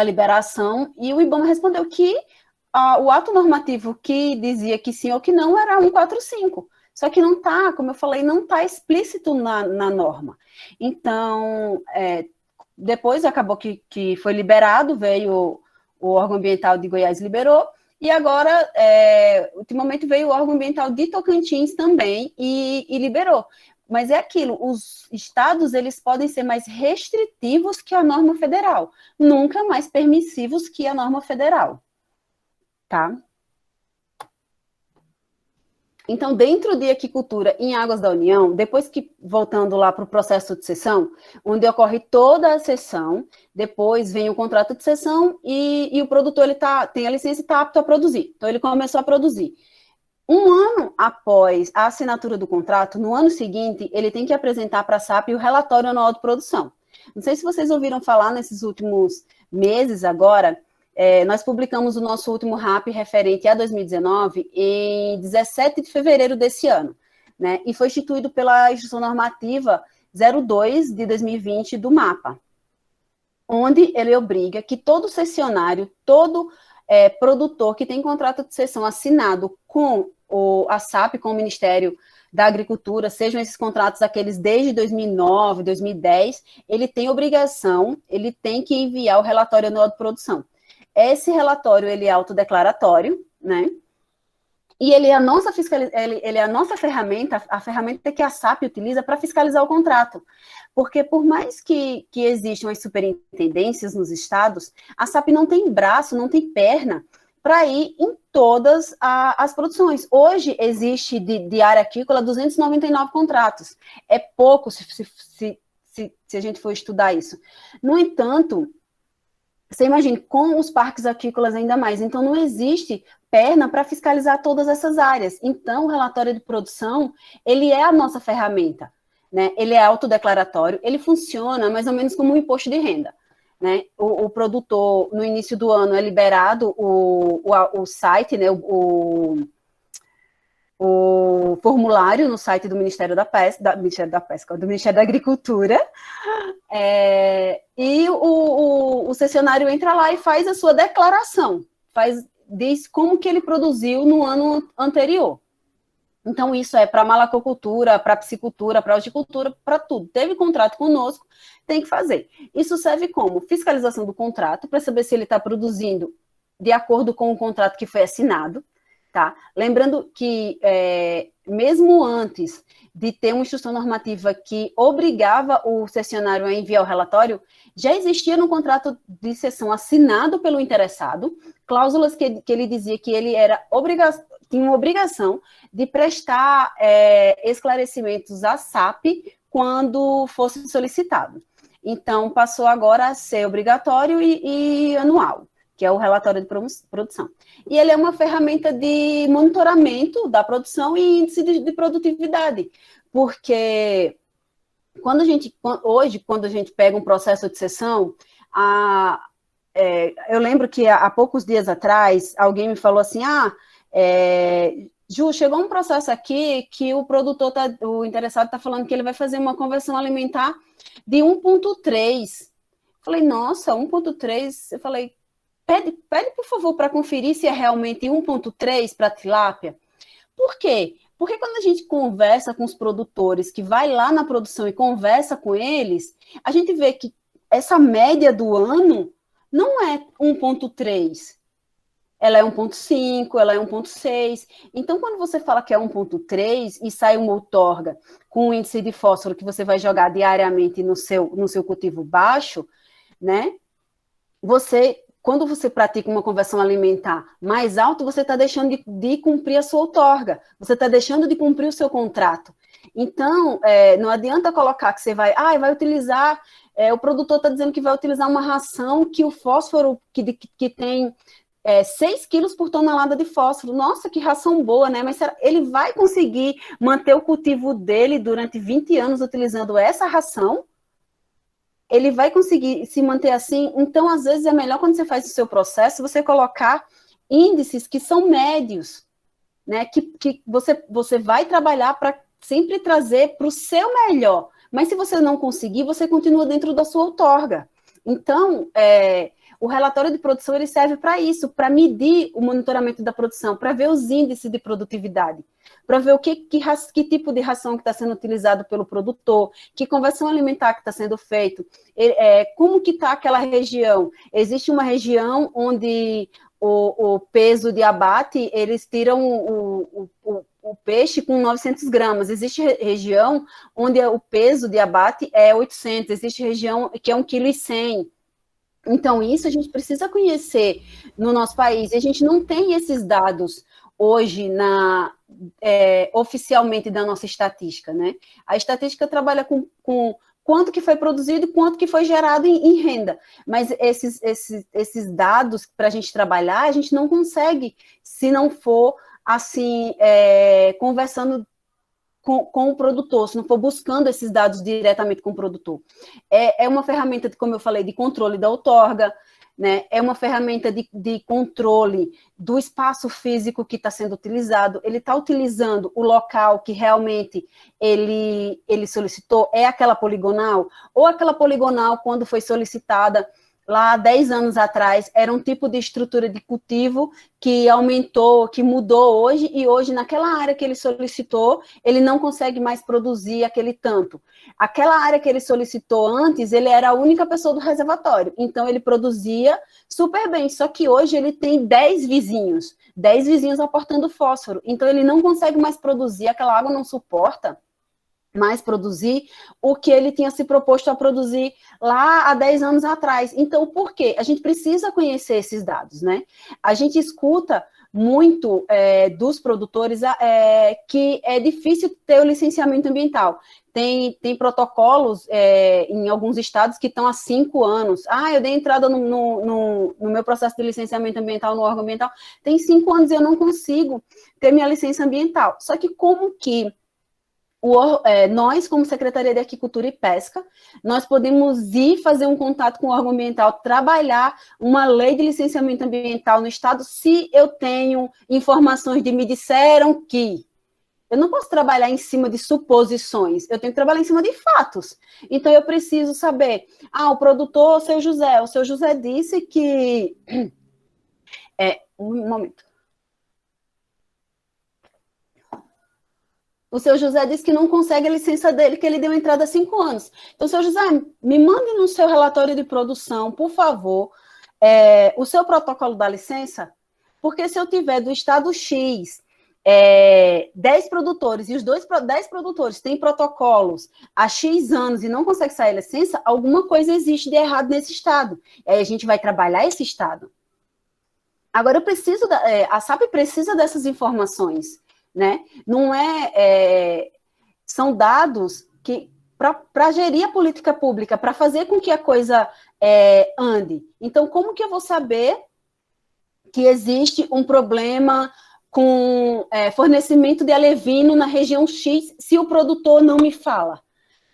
liberação, e o IBAMA respondeu que o ato normativo que dizia que sim ou que não era 145. Só que não está, como eu falei, não está explícito na norma. Então, depois acabou que foi liberado, veio o órgão ambiental de Goiás liberou, e agora, ultimamente, veio o órgão ambiental de Tocantins também e liberou. Mas é aquilo, os estados, eles podem ser mais restritivos que a norma federal, nunca mais permissivos que a norma federal, tá? Então, dentro de aquicultura em águas da União, depois que, voltando lá para o processo de cessão, onde ocorre toda a cessão, depois vem o contrato de cessão e o produtor ele tem a licença e está apto a produzir. Então, ele começou a produzir. Um ano após a assinatura do contrato, no ano seguinte, ele tem que apresentar para a SAP o relatório anual de produção. Não sei se vocês ouviram falar nesses últimos meses agora, nós publicamos o nosso último RAP referente a 2019 em 17 de fevereiro desse ano, né? E foi instituído pela Instrução Normativa 02 de 2020 do MAPA, onde ele obriga que todo cessionário, todo produtor que tem contrato de cessão assinado com a SAP, com o Ministério da Agricultura, sejam esses contratos aqueles desde 2009, 2010, ele tem obrigação, ele tem que enviar o relatório anual de produção. Esse relatório, ele é autodeclaratório, né? E ele é a nossa ele é a nossa ferramenta, a ferramenta que a SAP utiliza para fiscalizar o contrato. Porque por mais que existam as superintendências nos estados, a SAP não tem braço, não tem perna para ir em todas as produções. Hoje existe de área aquícola 299 contratos. É pouco se a gente for estudar isso. No entanto, você imagina, com os parques aquícolas ainda mais. Então, não existe perna para fiscalizar todas essas áreas. Então, o relatório de produção, ele é a nossa ferramenta, né? Ele é autodeclaratório, ele funciona mais ou menos como um imposto de renda, né? O produtor, no início do ano, é liberado o site, né? O formulário no site do Ministério da Pesca, do Ministério da Agricultura, e o cessionário entra lá e faz a sua declaração, diz como que ele produziu no ano anterior. Então, isso é para malacocultura, para piscicultura, para horticultura, para tudo. Teve contrato conosco, tem que fazer. Isso serve como fiscalização do contrato, para saber se ele está produzindo de acordo com o contrato que foi assinado, tá? Lembrando que mesmo antes de ter uma instrução normativa que obrigava o cessionário a enviar o relatório, já existia no contrato de cessão assinado pelo interessado cláusulas que ele dizia que ele tinha uma obrigação de prestar esclarecimentos à SAP quando fosse solicitado. Então, passou agora a ser obrigatório e anual, que é o relatório de produção. E ele é uma ferramenta de monitoramento da produção e índice de produtividade, porque hoje, quando a gente pega um processo de cessão, eu lembro que há poucos dias atrás, alguém me falou assim, Ju, chegou um processo aqui que o interessado está falando que ele vai fazer uma conversão alimentar de 1.3. Falei, nossa, 1.3? Eu falei, pede por favor, para conferir se é realmente 1.3 para tilápia. Por quê? Porque quando a gente conversa com os produtores, que vai lá na produção e conversa com eles, a gente vê que essa média do ano não é 1.3. Ela é 1.5, ela é 1.6. Então, quando você fala que é 1.3 e sai uma outorga com um índice de fósforo que você vai jogar diariamente no seu cultivo baixo, né? Quando você pratica uma conversão alimentar mais alta, você está deixando de cumprir a sua outorga. Você está deixando de cumprir o seu contrato. Então, não adianta colocar que você vai utilizar... o produtor está dizendo que vai utilizar uma ração que o fósforo que tem... 6 quilos por tonelada de fósforo. Nossa, que ração boa, né? Mas ele vai conseguir manter o cultivo dele durante 20 anos utilizando essa ração? Ele vai conseguir se manter assim? Então, às vezes, é melhor quando você faz o seu processo, você colocar índices que são médios, né? Que você vai trabalhar para sempre trazer para o seu melhor. Mas se você não conseguir, você continua dentro da sua outorga. Então, o relatório de produção ele serve para isso, para medir o monitoramento da produção, para ver os índices de produtividade, para ver que tipo de ração que está sendo utilizado pelo produtor, que conversão alimentar que está sendo feito, como que está aquela região. Existe uma região onde o peso de abate, eles tiram o peixe com 900 gramas. Existe região onde o peso de abate é 800, existe região que é 1,1 kg. Então, isso a gente precisa conhecer no nosso país. E a gente não tem esses dados hoje oficialmente da nossa estatística, né? A estatística trabalha com quanto que foi produzido e quanto que foi gerado em renda. Mas esses dados, para a gente trabalhar, a gente não consegue se não for, assim, conversando com o produtor, se não for buscando esses dados diretamente com o produtor. É uma ferramenta, como eu falei, de controle da outorga, né? É uma ferramenta de controle do espaço físico que está sendo utilizado. Ele está utilizando o local que realmente ele solicitou, é aquela poligonal, ou aquela poligonal, quando foi solicitada lá há 10 anos atrás, era um tipo de estrutura de cultivo que aumentou, que mudou hoje, e hoje, naquela área que ele solicitou, ele não consegue mais produzir aquele tanto. Aquela área que ele solicitou antes, ele era a única pessoa do reservatório, então ele produzia super bem, só que hoje ele tem 10 vizinhos aportando fósforo, então ele não consegue mais produzir, aquela água não suporta mais produzir o que ele tinha se proposto a produzir lá há 10 anos atrás. Então, por quê? A gente precisa conhecer esses dados, né? A gente escuta muito dos produtores que é difícil ter o licenciamento ambiental. Tem protocolos em alguns estados que estão há 5 anos. Eu dei entrada no meu processo de licenciamento ambiental, no órgão ambiental, tem 5 anos e eu não consigo ter minha licença ambiental. Só que como que nós, como Secretaria de Aquicultura e Pesca, nós podemos ir fazer um contato com o órgão ambiental, trabalhar uma lei de licenciamento ambiental no estado, se eu tenho informações de me disseram que. Eu não posso trabalhar em cima de suposições, eu tenho que trabalhar em cima de fatos. Então, eu preciso saber, o produtor, o seu José disse que... um momento. O seu José disse que não consegue a licença dele, que ele deu entrada há 5 anos. Então, seu José, me mande no seu relatório de produção, por favor, o seu protocolo da licença, porque se eu tiver do estado X 10 produtores, e os 10 produtores têm protocolos há X anos e não conseguem sair licença, alguma coisa existe de errado nesse estado. Aí a gente vai trabalhar esse estado. Agora, a SAP precisa dessas informações, né? Não são dados que para gerir a política pública, para fazer com que a coisa ande. Então, como que eu vou saber que existe um problema com fornecimento de alevino na região X se o produtor não me fala?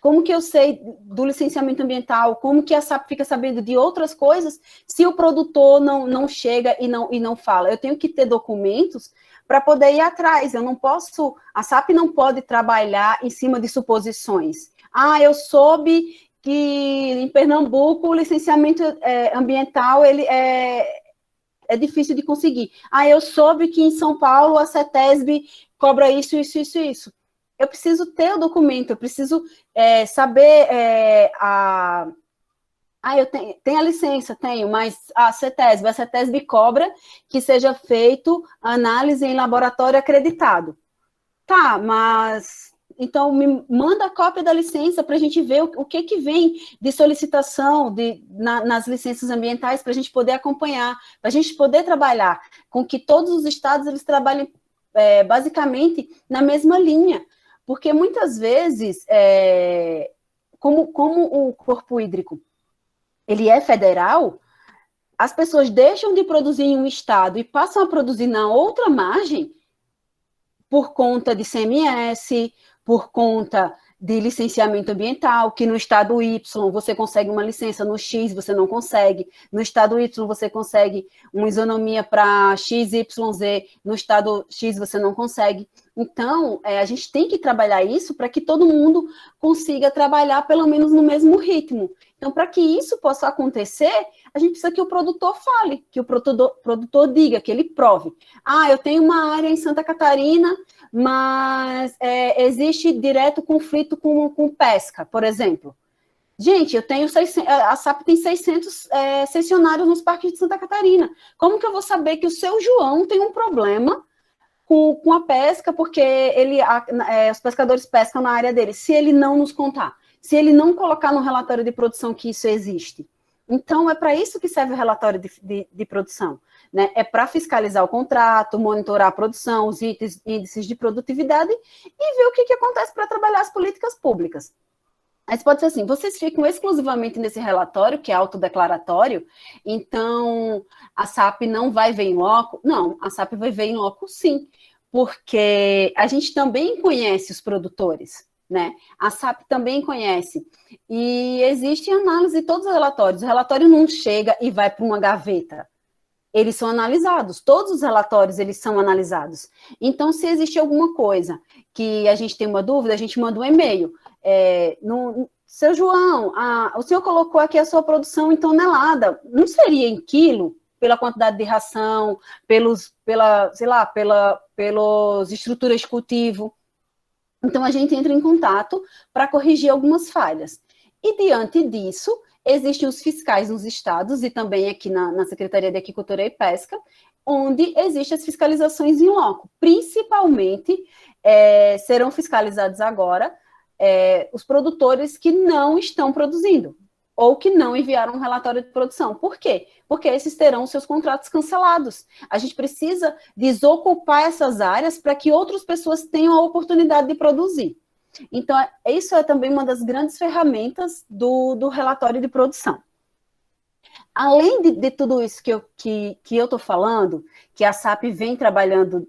Como que eu sei do licenciamento ambiental? Como que a SAP fica sabendo de outras coisas se o produtor não chega e não fala? Eu tenho que ter documentos para poder ir atrás. A SAP não pode trabalhar em cima de suposições. Eu soube que em Pernambuco o licenciamento ambiental ele é difícil de conseguir. Eu soube que em São Paulo a CETESB cobra isso. Eu preciso ter o documento, eu preciso saber eu tenho a licença, mas a CETESB cobra que seja feito análise em laboratório acreditado. Tá, mas então me manda a cópia da licença para a gente ver o que vem de solicitação nas licenças ambientais para a gente poder acompanhar, para a gente poder trabalhar com que todos os estados eles trabalhem basicamente na mesma linha. Porque muitas vezes, como o corpo hídrico ele é federal, as pessoas deixam de produzir em um estado e passam a produzir na outra margem por conta de CMS, por conta de licenciamento ambiental, que no estado Y você consegue uma licença, no X você não consegue, no estado Y você consegue uma isonomia para XYZ, no estado X você não consegue. Então, a gente tem que trabalhar isso para que todo mundo consiga trabalhar pelo menos no mesmo ritmo. Então, para que isso possa acontecer, a gente precisa que o produtor fale, que o produtor diga, que ele prove. Eu tenho uma área em Santa Catarina, mas existe direto conflito com pesca, por exemplo. Gente, a SAP tem 600 cessionários nos parques de Santa Catarina. Como que eu vou saber que o seu João tem um problema com a pesca, porque os pescadores pescam na área dele, se ele não nos contar, se ele não colocar no relatório de produção que isso existe? Então, é para isso que serve o relatório de produção, né? É para fiscalizar o contrato, monitorar a produção, os índices de produtividade e ver o que acontece para trabalhar as políticas públicas. Mas pode ser assim, vocês ficam exclusivamente nesse relatório, que é autodeclaratório, então a SAP não vai ver em loco? Não, a SAP vai ver em loco sim, porque a gente também conhece os produtores, né? A SAP também conhece. E existe análise de todos os relatórios. O relatório não chega e vai para uma gaveta. Eles são analisados. Todos os relatórios, eles são analisados. Então, se existe alguma coisa que a gente tem uma dúvida, a gente manda um e-mail. Seu João, o senhor colocou aqui a sua produção em tonelada. Não seria em quilo? Pela quantidade de ração, pelas estruturas de cultivo. Então, a gente entra em contato para corrigir algumas falhas. E, diante disso, existem os fiscais nos estados e também aqui na Secretaria de Agricultura e Pesca, onde existem as fiscalizações em loco. Principalmente, serão fiscalizados agora os produtores que não estão produzindo ou que não enviaram um relatório de produção. Por quê? Porque esses terão seus contratos cancelados. A gente precisa desocupar essas áreas para que outras pessoas tenham a oportunidade de produzir. Então, isso é também uma das grandes ferramentas do relatório de produção. Além de tudo isso que eu estou falando, que a SAP vem trabalhando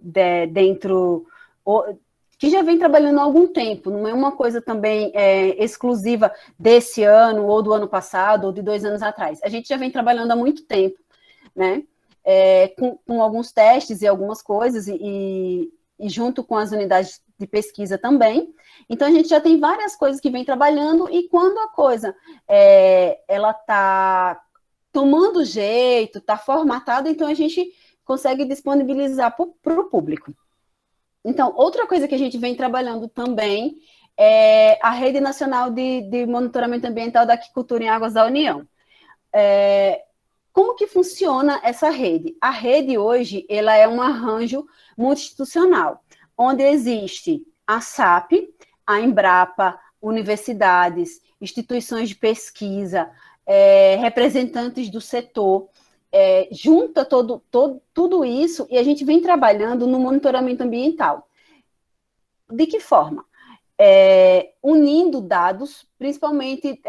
que já vem trabalhando há algum tempo, não é uma coisa também exclusiva desse ano, ou do ano passado, ou de 2 anos atrás. A gente já vem trabalhando há muito tempo, né? Com alguns testes e algumas coisas, e junto com as unidades de pesquisa também. Então, a gente já tem várias coisas que vem trabalhando, e quando a coisa ela está tomando jeito, está formatada, então a gente consegue disponibilizar para o público. Então, outra coisa que a gente vem trabalhando também é a Rede Nacional de Monitoramento Ambiental da Aquicultura em Águas da União. Como que funciona essa rede? A rede hoje, ela é um arranjo multi-institucional. onde existe a SAP, a Embrapa, universidades, instituições de pesquisa, representantes do setor, junta tudo isso e a gente vem trabalhando no monitoramento ambiental. De que forma? Unindo dados, principalmente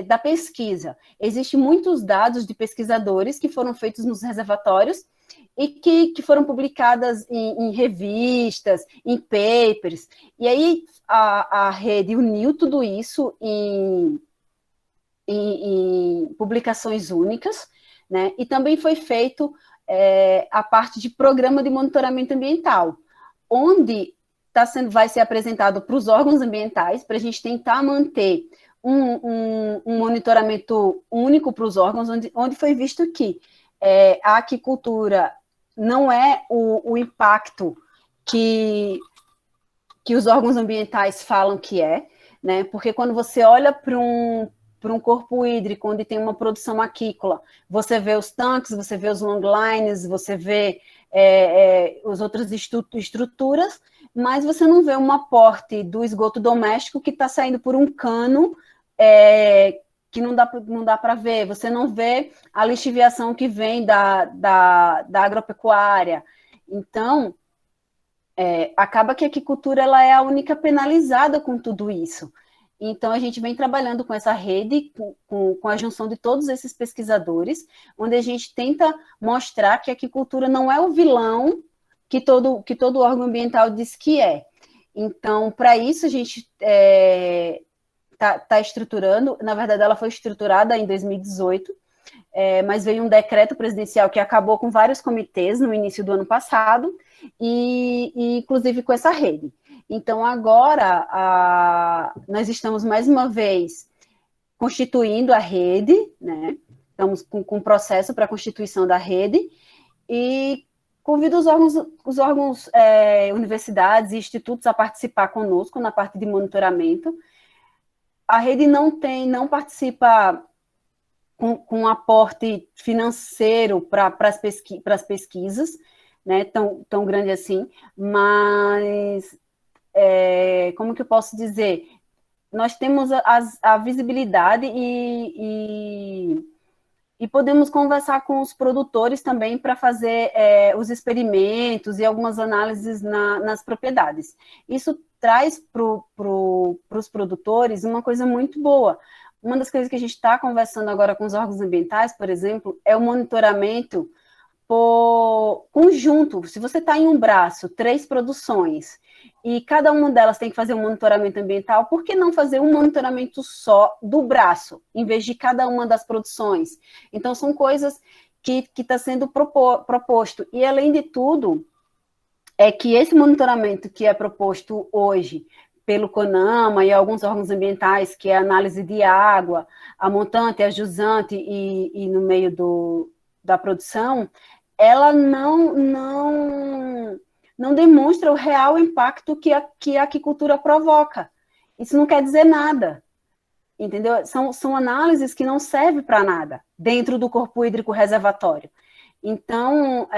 da pesquisa. Existem muitos dados de pesquisadores que foram feitos nos reservatórios e que foram publicadas em revistas, em papers, e aí a rede uniu tudo isso em publicações únicas, né? E também foi feito a parte de programa de monitoramento ambiental, onde vai ser apresentado para os órgãos ambientais, para a gente tentar manter um monitoramento único para os órgãos, onde foi visto que a aquicultura não é o impacto que os órgãos ambientais falam que né? Porque quando você olha para um corpo hídrico onde tem uma produção aquícola, você vê os tanques, você vê os longlines, você vê as outras estruturas, mas você não vê um aporte do esgoto doméstico que está saindo por um cano que não dá para ver, você não vê a lixiviação que vem da agropecuária. Então, acaba que a aquicultura ela é a única penalizada com tudo isso. Então, a gente vem trabalhando com essa rede, com a junção de todos esses pesquisadores, onde a gente tenta mostrar que a aquicultura não é o vilão que todo órgão ambiental diz que é. Então, para isso, a gente está estruturando, na verdade, ela foi estruturada em 2018, mas veio um decreto presidencial que acabou com vários comitês no início do ano passado, e inclusive com essa rede. Então, agora, nós estamos mais uma vez constituindo a rede, né? Estamos com um processo para a constituição da rede, e convido os órgãos universidades e institutos a participar conosco na parte de monitoramento. A rede não participa com aporte financeiro para as pesquisas, né, tão grande assim, mas, como que eu posso dizer? Nós temos a visibilidade e podemos conversar com os produtores também para fazer os experimentos e algumas análises nas propriedades. Isso traz para os produtores uma coisa muito boa. Uma das coisas que a gente está conversando agora com os órgãos ambientais, por exemplo, é o monitoramento por conjunto. Se você está em um braço, 3 produções, e cada uma delas tem que fazer um monitoramento ambiental, por que não fazer um monitoramento só do braço, em vez de cada uma das produções? Então, são coisas que está sendo proposto. E, além de tudo, é que esse monitoramento que é proposto hoje pelo CONAMA e alguns órgãos ambientais, que é a análise de água, a montante, a jusante e no meio da produção, ela não demonstra o real impacto que a aquicultura provoca. Isso não quer dizer nada, entendeu? São análises que não servem para nada dentro do corpo hídrico reservatório. Então,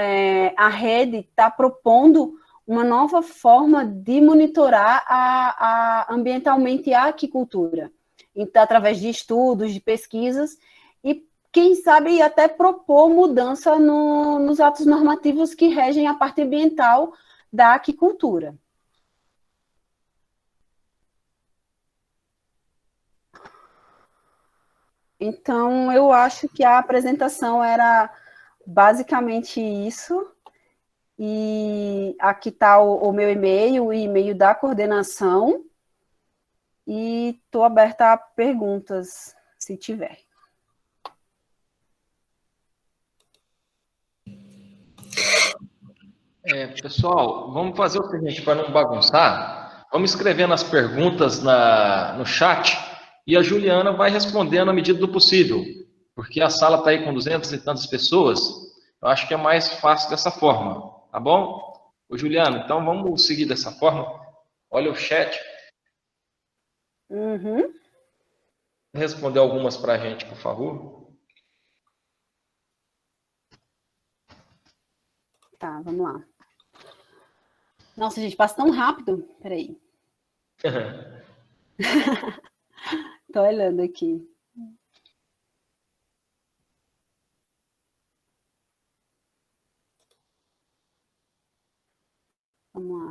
a rede está propondo uma nova forma de monitorar ambientalmente a aquicultura, então, através de estudos, de pesquisas, e quem sabe até propor mudança nos atos normativos que regem a parte ambiental da aquicultura. Então, eu acho que a apresentação era basicamente isso. E aqui está o meu e-mail, o e-mail da coordenação. E estou aberta a perguntas, se tiver. Pessoal, vamos fazer o seguinte, para não bagunçar, vamos escrevendo as perguntas no chat e a Juliana vai respondendo à medida do possível, porque a sala está aí com 200 e tantas pessoas, eu acho que é mais fácil dessa forma, tá bom? Ô, Juliana, então vamos seguir dessa forma. Olha o chat. Uhum. Responder algumas para a gente, por favor. Tá, vamos lá. Nossa, gente, passa tão rápido. Peraí. Tô olhando aqui. Vamos lá.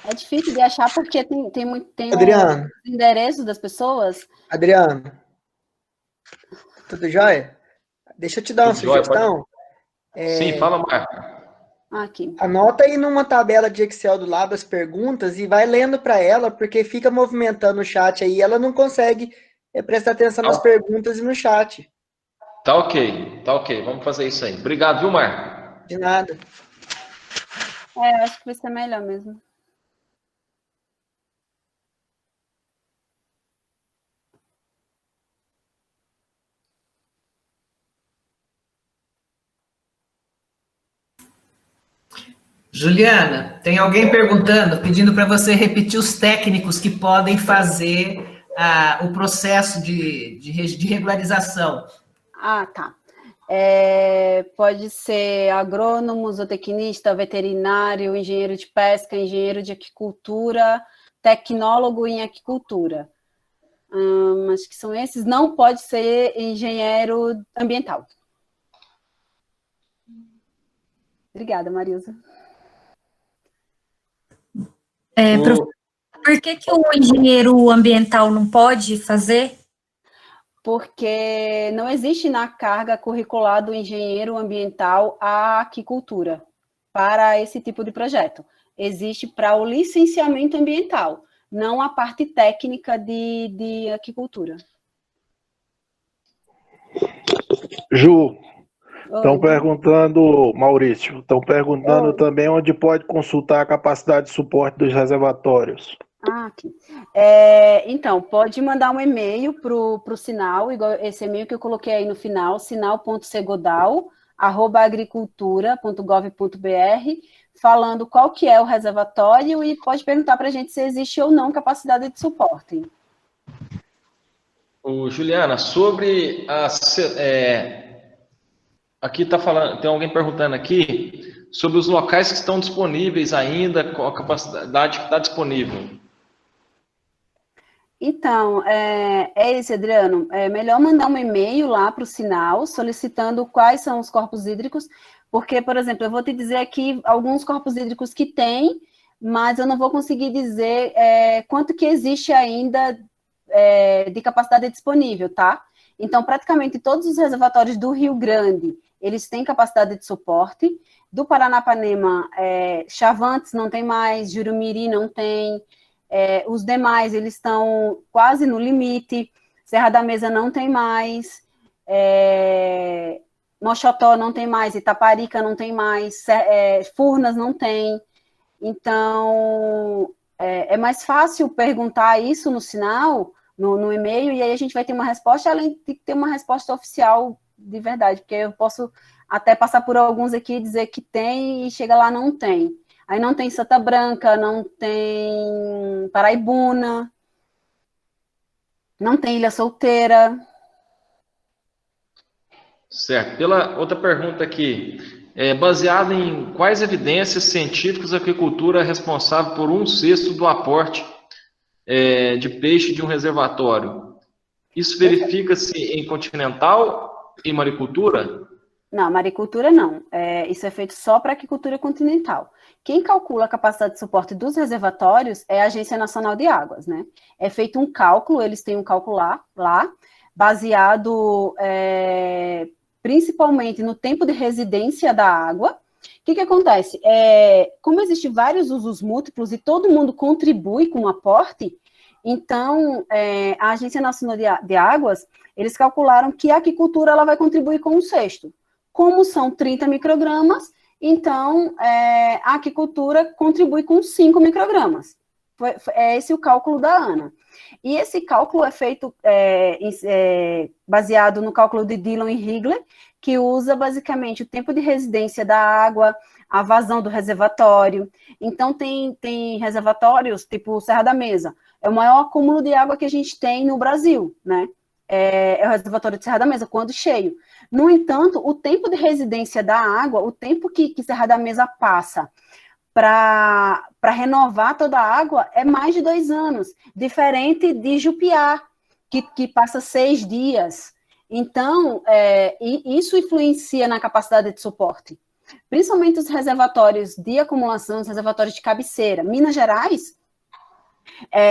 É difícil de achar porque tem Adriano, o endereço das pessoas. Adriano, tudo jóia? Deixa eu te dar uma Tudo jóia, sugestão. Sim, fala, Marco. Aqui. Anota aí numa tabela de Excel do lado as perguntas e vai lendo para ela, porque fica movimentando o chat aí, ela não consegue prestar atenção nas perguntas e no chat. Tá ok. Vamos fazer isso aí. Obrigado, viu, Marco? De nada. Acho que vai ser melhor mesmo. Juliana, tem alguém perguntando, pedindo para você repetir os técnicos que podem fazer o processo de regularização. Ah, tá. Pode ser agrônomo, zootecnista, veterinário, engenheiro de pesca, engenheiro de aquicultura, tecnólogo em aquicultura. Acho que são esses. Não pode ser engenheiro ambiental. Obrigada, Marilza. Por que o engenheiro ambiental não pode fazer? Porque não existe na carga curricular do engenheiro ambiental a aquicultura para esse tipo de projeto. Existe para o licenciamento ambiental, não a parte técnica de aquicultura. Ju, estão perguntando, Maurício, estão perguntando também onde pode consultar a capacidade de suporte dos reservatórios. Aqui. Então, pode mandar um e-mail para o Sinal, igual esse e-mail que eu coloquei aí no final, sinal.segodal@agricultura.gov.br, falando qual que é o reservatório e pode perguntar para a gente se existe ou não capacidade de suporte. Juliana, sobre aqui está falando, tem alguém perguntando aqui sobre os locais que estão disponíveis ainda, com a capacidade que está disponível. Então, isso, Adriano. É melhor mandar um e-mail lá para o Sinal, solicitando quais são os corpos hídricos, porque, por exemplo, eu vou te dizer aqui alguns corpos hídricos que tem, mas eu não vou conseguir dizer quanto que existe ainda de capacidade disponível, tá? Então, praticamente todos os reservatórios do Rio Grande, eles têm capacidade de suporte. Do Paranapanema, Chavantes não tem mais, Jurumiri não tem. Os demais, eles estão quase no limite. Serra da Mesa não tem mais. Mochotó não tem mais. Itaparica não tem mais. Furnas não tem. Então, é mais fácil perguntar isso no Sinal, no e-mail, e aí a gente vai ter uma resposta, além de ter uma resposta oficial de verdade, porque eu posso até passar por alguns aqui e dizer que tem, e chega lá, não tem. Aí não tem Santa Branca, não tem Paraibuna, não tem Ilha Solteira. Certo. Pela outra pergunta aqui, baseado em quais evidências científicas a aquicultura é responsável por 1/6 do aporte de peixe de um reservatório? Isso verifica-se em continental e maricultura? Não, maricultura não. Isso é feito só para aquicultura continental. Quem calcula a capacidade de suporte dos reservatórios é a Agência Nacional de Águas, né? É feito um cálculo, eles têm um cálculo lá baseado principalmente no tempo de residência da água, que acontece? Como existem vários usos múltiplos e todo mundo contribui com o aporte, então, a Agência Nacional de Águas, eles calcularam que a aquicultura ela vai contribuir com um sexto. Como são 30 microgramas, então, a aquicultura contribui com 5 microgramas. É esse o cálculo da ANA. E esse cálculo é feito baseado no cálculo de Dillon e Higler, que usa basicamente o tempo de residência da água, a vazão do reservatório. Então, tem reservatórios, tipo Serra da Mesa, é o maior acúmulo de água que a gente tem no Brasil, né? É o reservatório de Serra da Mesa, quando cheio. No entanto, o tempo de residência da água, o tempo que Serra da Mesa passa para renovar toda a água é mais de 2 anos, diferente de Jupiá, que passa 6 dias. Então, isso influencia na capacidade de suporte. Principalmente os reservatórios de acumulação, os reservatórios de cabeceira. Minas Gerais,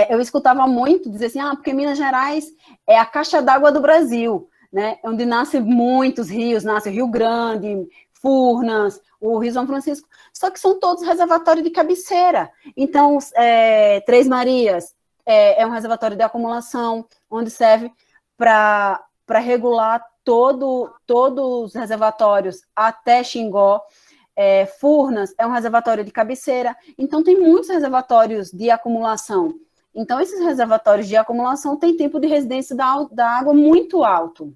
eu escutava muito dizer assim, porque Minas Gerais é a caixa d'água do Brasil, né? Onde nascem muitos rios, nasce o Rio Grande, Furnas, o Rio São Francisco, só que são todos reservatórios de cabeceira. Então, Três Marias é um reservatório de acumulação, onde serve para regular todos os reservatórios até Xingó. Furnas é um reservatório de cabeceira. Então, tem muitos reservatórios de acumulação. Então, esses reservatórios de acumulação têm tempo de residência da água muito alto.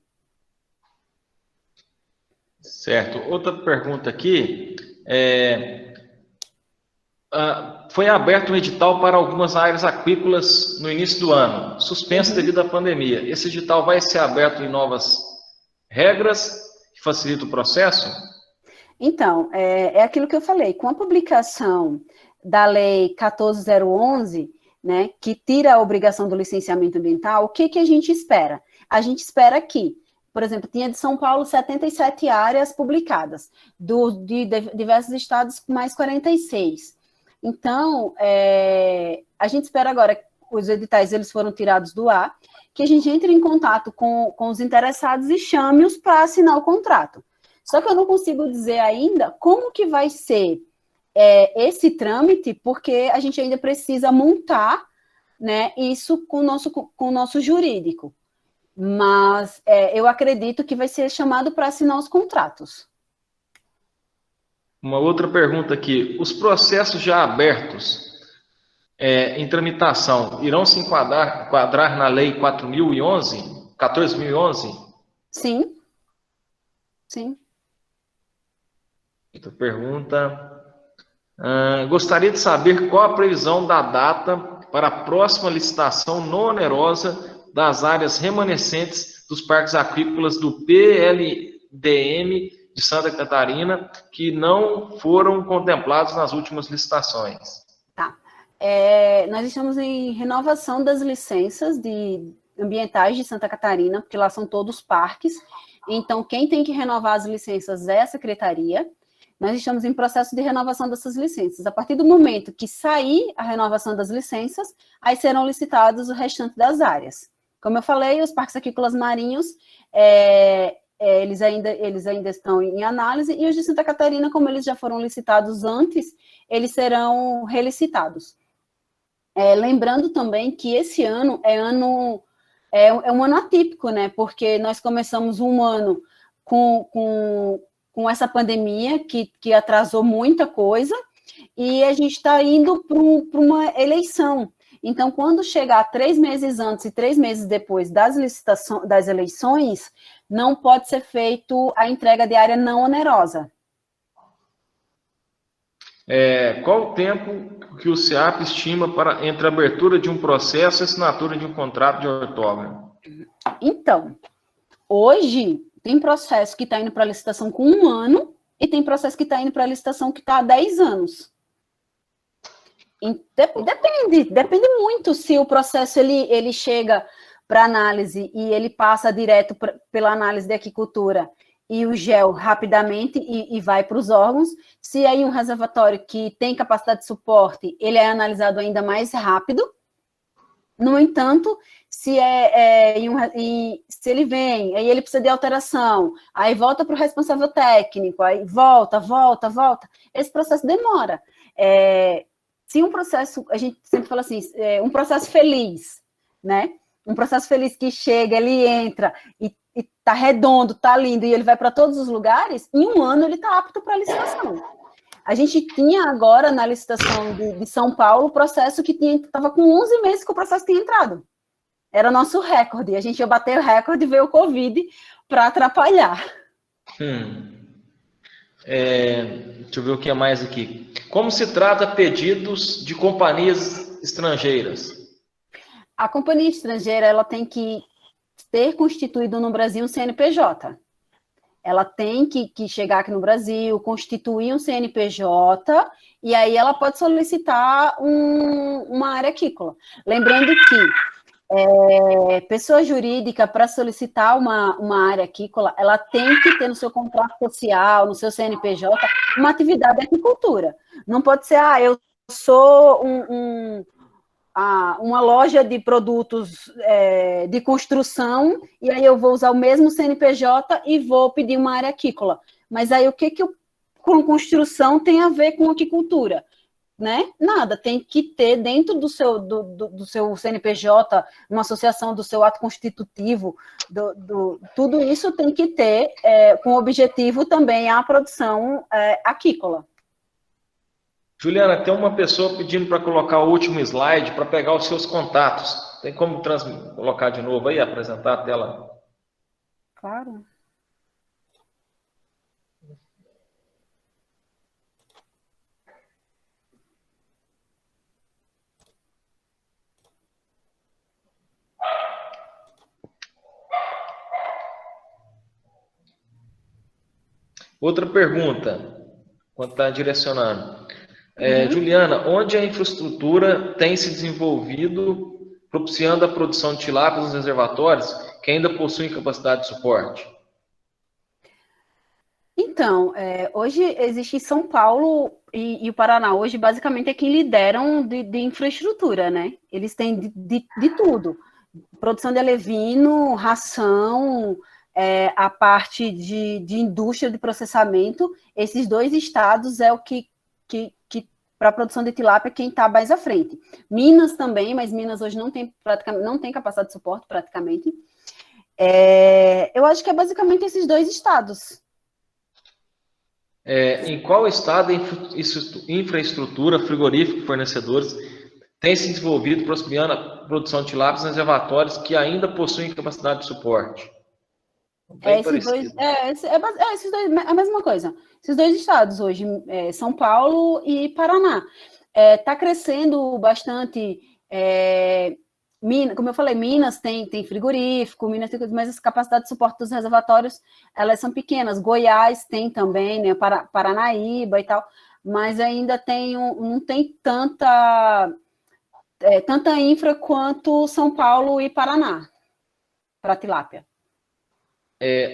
Certo. Outra pergunta aqui, foi aberto um edital para algumas áreas aquícolas no início do ano, suspenso devido à pandemia. Esse edital vai ser aberto em novas regras que facilitam o processo? Então, é aquilo que eu falei, com a publicação da Lei 14.011, né, que tira a obrigação do licenciamento ambiental, o que a gente espera? A gente espera que, por exemplo, tinha de São Paulo 77 áreas publicadas, de diversos estados mais 46. Então, a gente espera agora que os editais eles foram tirados do ar, que a gente entre em contato com os interessados e chame-os para assinar o contrato. Só que eu não consigo dizer ainda como que vai ser esse trâmite, porque a gente ainda precisa montar, né, isso com o nosso jurídico. Mas eu acredito que vai ser chamado para assinar os contratos. Uma outra pergunta aqui. Os processos já abertos em tramitação irão se enquadrar na Lei 14.011? Sim. Sim. Outra pergunta. Gostaria de saber qual a previsão da data para a próxima licitação não onerosa das áreas remanescentes dos parques aquícolas do PLDM de Santa Catarina, que não foram contemplados nas últimas licitações. Tá. Nós estamos em renovação das licenças ambientais de Santa Catarina, porque lá são todos parques. Então, quem tem que renovar as licenças é a Secretaria. Nós estamos em processo de renovação dessas licenças. A partir do momento que sair a renovação das licenças, aí serão licitados o restante das áreas. Como eu falei, os parques aquícolas marinhos, eles ainda estão em análise, e os de Santa Catarina, como eles já foram licitados antes, eles serão relicitados. Lembrando também que esse ano é um ano atípico, né? Porque nós começamos um ano com essa pandemia que atrasou muita coisa, e a gente está indo para uma eleição. Então, quando chegar 3 meses antes e 3 meses depois das eleições, não pode ser feito a entrega de área não onerosa. Qual o tempo que o SEAP estima entre a abertura de um processo e a assinatura de um contrato de outorga? Então, hoje tem processo que está indo para a licitação com 1 ano e tem processo que está indo para a licitação que está há 10 anos. Depende muito se o processo ele chega para análise e ele passa direto pela análise de aquicultura e o GEL rapidamente e vai para os órgãos. Se aí um reservatório que tem capacidade de suporte, ele é analisado ainda mais rápido. No entanto, se se ele vem, aí ele precisa de alteração, aí volta para o responsável técnico, aí volta. Esse processo demora. Se um processo, a gente sempre fala assim, um processo feliz, né? Um processo feliz que chega, ele entra e tá redondo, tá lindo, e ele vai para todos os lugares, em um ano ele tá apto para licitação. A gente tinha agora, na licitação de São Paulo, o processo que estava com 11 meses que o processo tinha entrado. Era nosso recorde. A gente ia bater o recorde e veio o Covid para atrapalhar. Deixa eu ver o que é mais aqui. Como se trata pedidos de companhias estrangeiras? A companhia estrangeira, ela tem que ter constituído no Brasil um CNPJ. Ela tem que chegar aqui no Brasil, constituir um CNPJ, e aí ela pode solicitar uma área aquícola. Lembrando que pessoa jurídica, para solicitar uma área aquícola, ela tem que ter no seu contrato social, no seu CNPJ, uma atividade de aquicultura. Não pode ser, eu sou uma loja de produtos de construção, e aí eu vou usar o mesmo CNPJ e vou pedir uma área aquícola. Mas aí o que com construção tem a ver com aquicultura? Né? Nada, tem que ter dentro do seu CNPJ, uma associação do seu ato constitutivo, tudo isso tem que ter com objetivo também a produção aquícola. Juliana, tem uma pessoa pedindo para colocar o último slide para pegar os seus contatos. Tem como colocar de novo aí, apresentar a tela? Claro. Outra pergunta, quando está direcionando. Juliana, onde a infraestrutura tem se desenvolvido, propiciando a produção de tilápias nos reservatórios que ainda possuem capacidade de suporte? Então, hoje existe São Paulo e o Paraná, hoje basicamente é quem lideram de infraestrutura, né? Eles têm de tudo. Produção de alevino, ração, a parte de indústria de processamento. Esses dois estados é o que para a produção de tilápia, quem está mais à frente. Minas também, mas Minas hoje não tem capacidade de suporte praticamente. Eu acho que é basicamente esses dois estados. Em qual estado a infraestrutura, frigorífico, fornecedores tem se desenvolvido, prosperando a produção de tilápias nos reservatórios que ainda possuem capacidade de suporte? Esses dois, a mesma coisa. Esses dois estados hoje, São Paulo e Paraná. Está crescendo bastante. Como eu falei, Minas tem frigorífico, Minas tem, mas as capacidades de suporte dos reservatórios, elas são pequenas. Goiás tem também, né, Paranaíba e tal, mas ainda não tem tanta infra quanto São Paulo e Paraná para tilápia.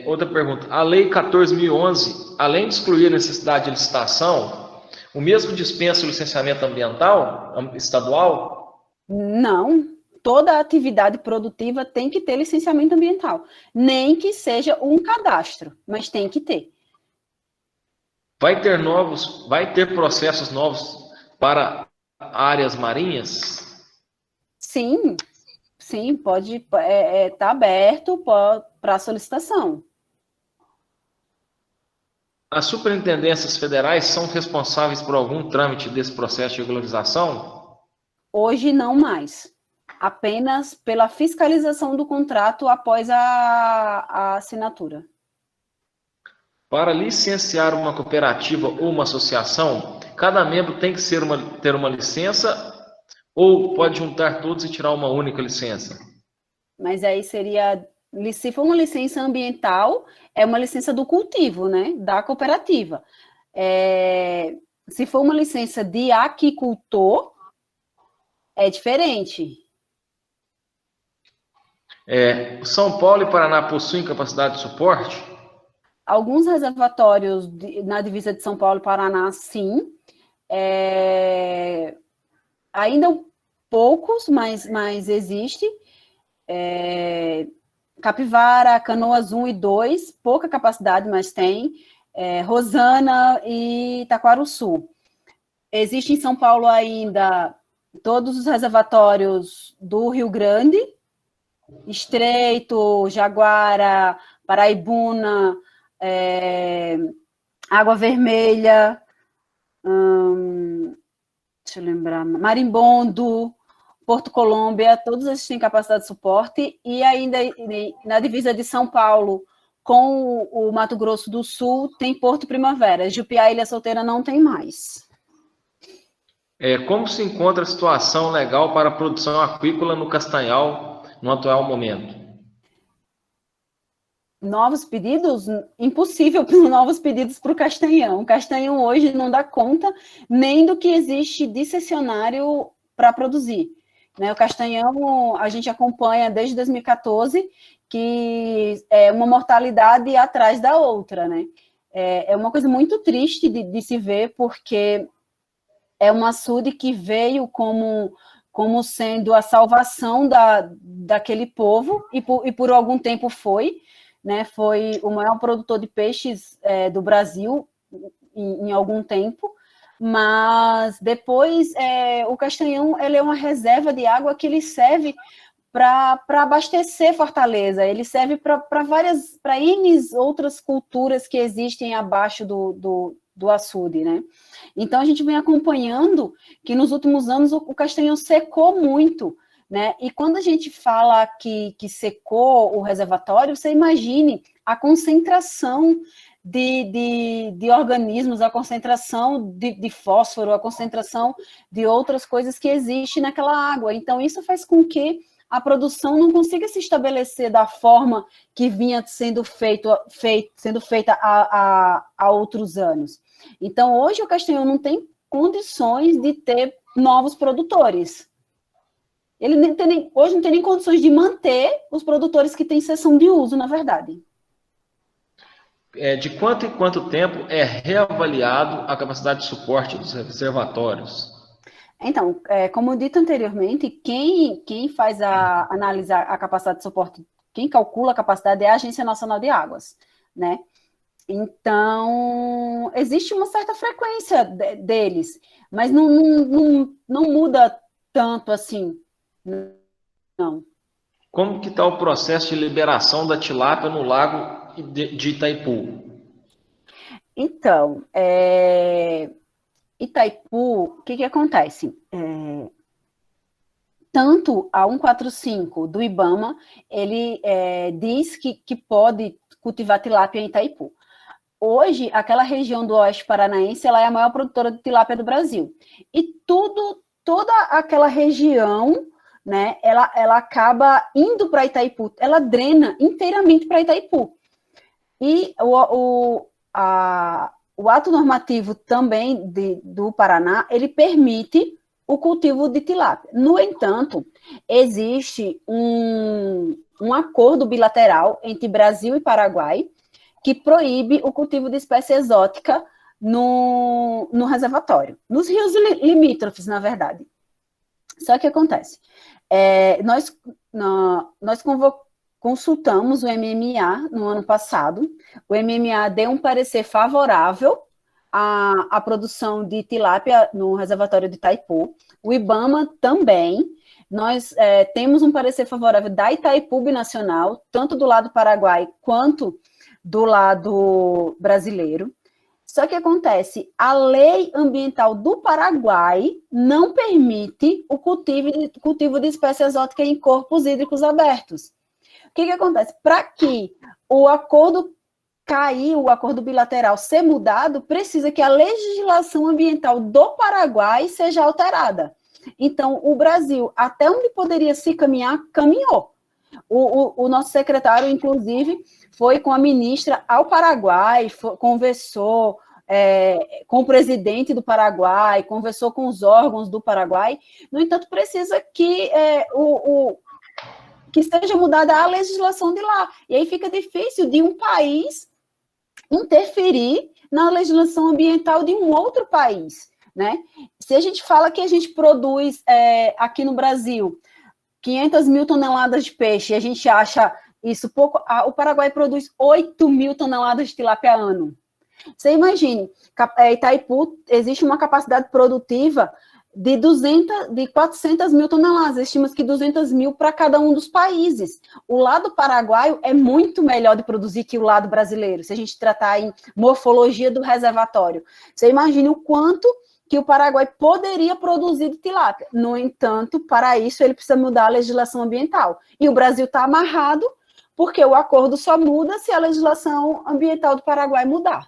Outra pergunta. A Lei 14.011, além de excluir a necessidade de licitação, o mesmo dispensa o licenciamento ambiental estadual? Não. Toda atividade produtiva tem que ter licenciamento ambiental. Nem que seja um cadastro, mas tem que ter. Vai ter processos novos para áreas marinhas? Sim, pode tá aberto para solicitação. As superintendências federais são responsáveis por algum trâmite desse processo de regularização? Hoje não mais. Apenas pela fiscalização do contrato após a assinatura. Para licenciar uma cooperativa ou uma associação, cada membro tem que ter uma licença ou pode juntar todos e tirar uma única licença? Mas aí seria, se for uma licença ambiental, é uma licença do cultivo, né, da cooperativa. Se for uma licença de aquicultor, é diferente. São Paulo e Paraná possuem capacidade de suporte? Alguns reservatórios na divisa de São Paulo e Paraná, sim. Ainda poucos, mas existe. Capivara, Canoas 1 e 2, pouca capacidade, mas tem. Rosana e Taquaruçu. Existe em São Paulo ainda todos os reservatórios do Rio Grande, Estreito, Jaguara, Paraibuna, Água Vermelha, deixa eu lembrar, Marimbondo, Porto Colômbia, todos esses têm capacidade de suporte, e ainda na divisa de São Paulo com o Mato Grosso do Sul tem Porto Primavera, Jupiá e Ilha Solteira não tem mais. Como se encontra a situação legal para a produção aquícola no Castanhal no atual momento? Novos pedidos? Impossível novos pedidos para o Castanhão. O Castanhão hoje não dá conta nem do que existe de cessionário para produzir. Né? O Castanhão, a gente acompanha desde 2014, que é uma mortalidade atrás da outra. Né? É uma coisa muito triste de se ver, porque é um açude que veio como sendo a salvação daquele povo, e por algum tempo foi, né? Foi o maior produtor de peixes do Brasil em algum tempo, mas depois o Castanhão ele é uma reserva de água que ele serve para abastecer Fortaleza, ele serve para N outras culturas que existem abaixo do açude, né? Então, a gente vem acompanhando que nos últimos anos o Castanhão secou muito, né? E quando a gente fala que secou o reservatório, você imagine a concentração de organismos, a concentração de fósforo, a concentração de outras coisas que existe naquela água. Então, isso faz com que a produção não consiga se estabelecer da forma que vinha sendo feita há outros anos. Então, hoje o Castanhão não tem condições de ter novos produtores. Ele hoje não tem nem condições de manter os produtores que têm cessão de uso, na verdade. De quanto em quanto tempo é reavaliado a capacidade de suporte dos reservatórios? Então, como dito anteriormente, quem faz analisar a capacidade de suporte, quem calcula a capacidade é a Agência Nacional de Águas, né? Então, existe uma certa frequência deles, mas não muda tanto assim, não. Como que está o processo de liberação da tilápia no lago de Itaipu? Então, Itaipu, o que acontece? Tanto a 145 do IBAMA, ele diz que pode cultivar tilápia em Itaipu. Hoje, aquela região do Oeste Paranaense, ela é a maior produtora de tilápia do Brasil. E toda aquela região, né, ela acaba indo para Itaipu, ela drena inteiramente para Itaipu. E o ato normativo também do Paraná, ele permite o cultivo de tilápia. No entanto, existe um acordo bilateral entre Brasil e Paraguai que proíbe o cultivo de espécie exótica no reservatório, nos rios limítrofes, na verdade. Só que acontece, nós consultamos o MMA no ano passado, o MMA deu um parecer favorável à produção de tilápia no reservatório de Itaipu, o IBAMA também. Nós temos um parecer favorável da Itaipu Binacional, tanto do lado paraguai quanto do lado brasileiro. Só que acontece, a lei ambiental do Paraguai não permite o cultivo de espécie exótica em corpos hídricos abertos. O que acontece? Para que o acordo cair, o acordo bilateral ser mudado, precisa que a legislação ambiental do Paraguai seja alterada. Então, o Brasil, até onde poderia se caminhar, caminhou. O nosso secretário, inclusive, foi com a ministra ao Paraguai, conversou com o presidente do Paraguai, conversou com os órgãos do Paraguai. No entanto, precisa que seja mudada a legislação de lá. E aí fica difícil de um país interferir na legislação ambiental de um outro país, né? Se a gente fala que a gente produz aqui no Brasil 500 mil toneladas de peixe, e a gente acha isso pouco. O Paraguai produz 8 mil toneladas de tilápia ano. Você imagine, Itaipu existe uma capacidade produtiva de 400 mil toneladas, estima-se que 200 mil para cada um dos países. O lado paraguaio é muito melhor de produzir que o lado brasileiro, se a gente tratar em morfologia do reservatório. Você imagine o quanto que o Paraguai poderia produzir de tilápia. No entanto, para isso, ele precisa mudar a legislação ambiental. E o Brasil está amarrado, porque o acordo só muda se a legislação ambiental do Paraguai mudar.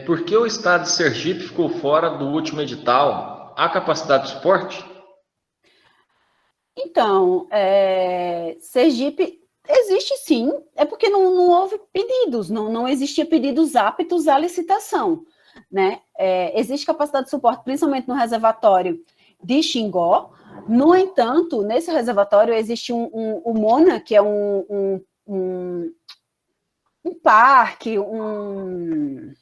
Por que o estado de Sergipe ficou fora do último edital? Há capacidade de suporte? Então, Sergipe existe sim, é porque não houve pedidos, não existia pedidos aptos à licitação, né? Existe capacidade de suporte, principalmente no reservatório de Xingó. No entanto, nesse reservatório existe o MONA, que é um parque, um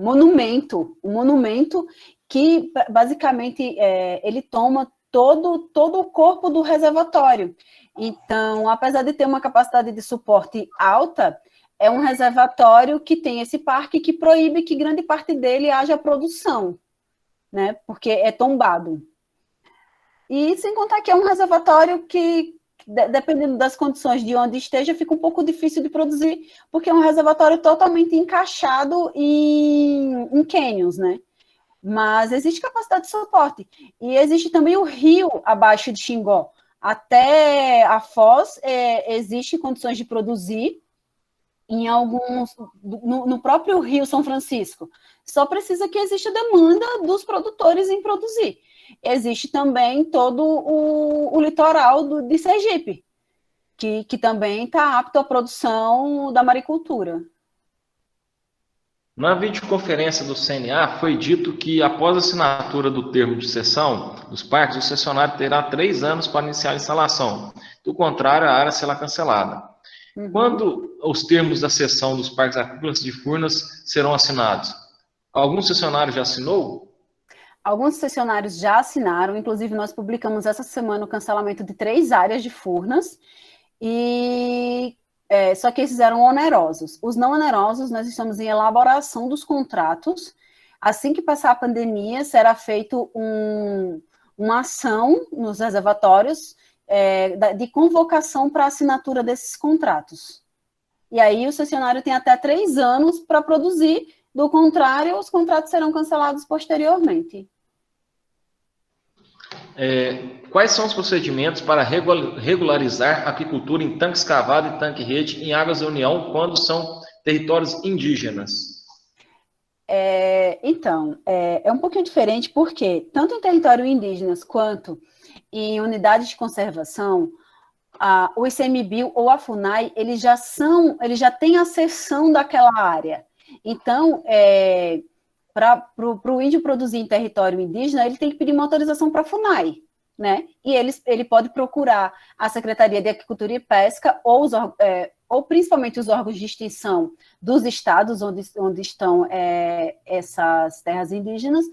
monumento que basicamente ele toma todo o corpo do reservatório. Então, apesar de ter uma capacidade de suporte alta, é um reservatório que tem esse parque que proíbe que grande parte dele haja produção, né? Porque é tombado. E sem contar que é um reservatório que, dependendo das condições de onde esteja, fica um pouco difícil de produzir, porque é um reservatório totalmente encaixado em cânions, né? Mas existe capacidade de suporte. E existe também o rio abaixo de Xingó. Até a Foz existe condições de produzir em alguns, no próprio Rio São Francisco. Só precisa que exista demanda dos produtores em produzir. Existe também todo o litoral de Sergipe, que também está apto à produção da maricultura. Na videoconferência do CNA, foi dito que, após a assinatura do termo de cessão dos parques, o cessionário terá 3 anos para iniciar a instalação. Do contrário, a área será cancelada. Quando os termos da cessão dos parques agrícolas de Furnas serão assinados? Algum cessionário já assinou? Alguns cessionários já assinaram, inclusive nós publicamos essa semana o cancelamento de 3 áreas de Furnas, só que esses eram onerosos. Os não onerosos, nós estamos em elaboração dos contratos. Assim que passar a pandemia, será feito uma ação nos reservatórios de convocação para assinatura desses contratos. E aí o cessionário tem até 3 anos para produzir, do contrário, os contratos serão cancelados posteriormente. Quais são os procedimentos para regularizar a aquicultura em tanque escavado e tanque-rede em águas da União quando são territórios indígenas? Então, é um pouquinho diferente porque, tanto em território indígenas quanto em unidades de conservação, o ICMBio ou a FUNAI, eles já têm a cessão daquela área. Então, para o índio produzir em território indígena, ele tem que pedir uma autorização para a FUNAI, né? E ele pode procurar a Secretaria de Agricultura e Pesca ou principalmente os órgãos de extinção dos estados onde estão essas terras indígenas,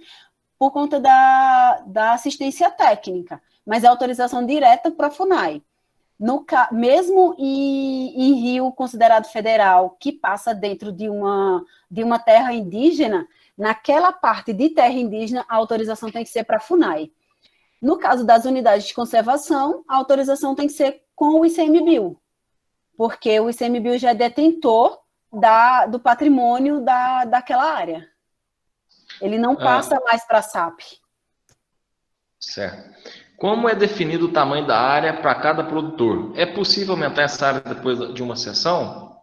por conta da assistência técnica, mas é autorização direta para a FUNAI. Mesmo em rio considerado federal, que passa dentro de uma terra indígena, naquela parte de terra indígena, a autorização tem que ser para a FUNAI. No caso das unidades de conservação, a autorização tem que ser com o ICMBio, porque o ICMBio já é detentor do patrimônio daquela área. Ele não passa mais para a SAP. Certo. Como é definido o tamanho da área para cada produtor? É possível aumentar essa área depois de uma sessão?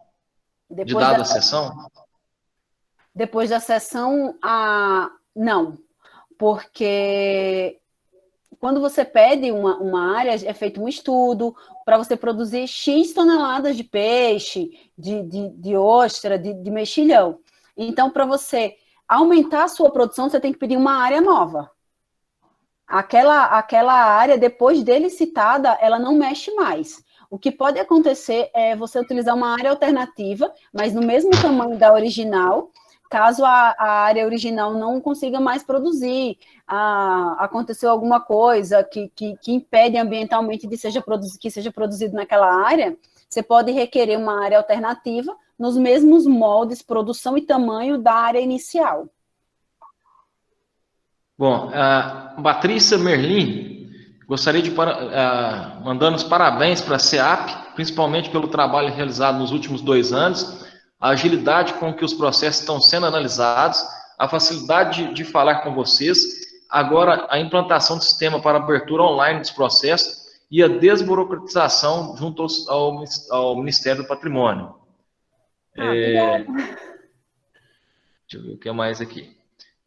Dada a sessão? Depois da sessão, não. Porque quando você pede uma área, é feito um estudo para você produzir X toneladas de peixe, de ostra, de mexilhão. Então, para você aumentar a sua produção, você tem que pedir uma área nova. Aquela área, depois de licitada, ela não mexe mais. O que pode acontecer é você utilizar uma área alternativa, mas no mesmo tamanho da original, caso a área original não consiga mais produzir, aconteceu alguma coisa que impede ambientalmente que seja produzido naquela área, você pode requerer uma área alternativa nos mesmos moldes, produção e tamanho da área inicial. Bom, a Patrícia Merlin gostaria de mandando os parabéns para a SEAP, principalmente pelo trabalho realizado nos últimos 2 anos, a agilidade com que os processos estão sendo analisados, a facilidade de falar com vocês, agora a implantação do sistema para abertura online dos processos e a desburocratização junto ao Ministério do Patrimônio. Deixa eu ver o que é mais aqui.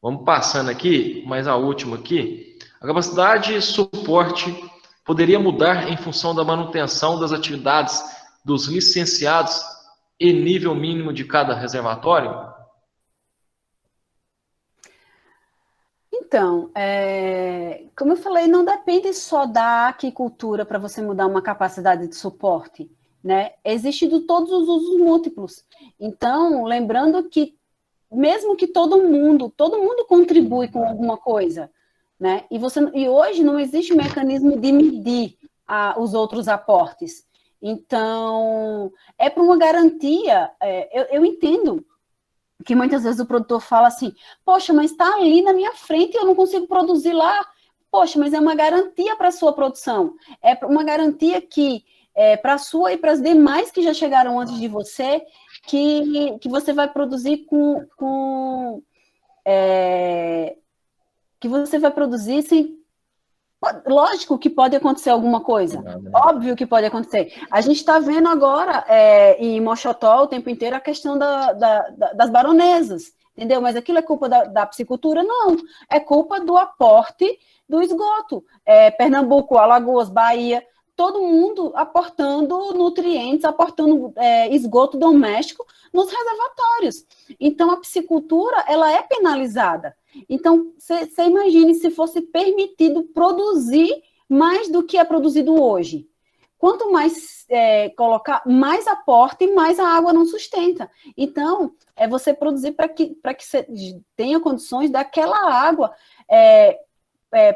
Vamos passando aqui, mais a última aqui. A capacidade de suporte poderia mudar em função da manutenção das atividades dos licenciados e nível mínimo de cada reservatório? Então, como eu falei, não depende só da aquicultura para você mudar uma capacidade de suporte, né? Existe de todos os usos múltiplos. Então, lembrando que mesmo que todo mundo contribui com alguma coisa, né? E hoje não existe mecanismo de medir os outros aportes. Então, é para uma garantia, eu entendo que muitas vezes o produtor fala assim, poxa, mas está ali na minha frente e eu não consigo produzir lá. Poxa, mas é uma garantia para a sua produção. É uma garantia que, para a sua e para as demais que já chegaram antes de você, que você vai produzir que você vai produzir sem... Lógico que pode acontecer alguma coisa, óbvio que pode acontecer. A gente está vendo agora em Mochotó o tempo inteiro a questão das baronesas, entendeu? Mas aquilo é culpa da piscicultura? Não, é culpa do aporte do esgoto. Pernambuco, Alagoas, Bahia, todo mundo aportando nutrientes, aportando esgoto doméstico nos reservatórios. Então, a piscicultura, ela é penalizada. Então, você imagine se fosse permitido produzir mais do que é produzido hoje. Quanto mais colocar, mais aporte, mais a água não sustenta. Então, é você produzir para que você tenha condições daquela água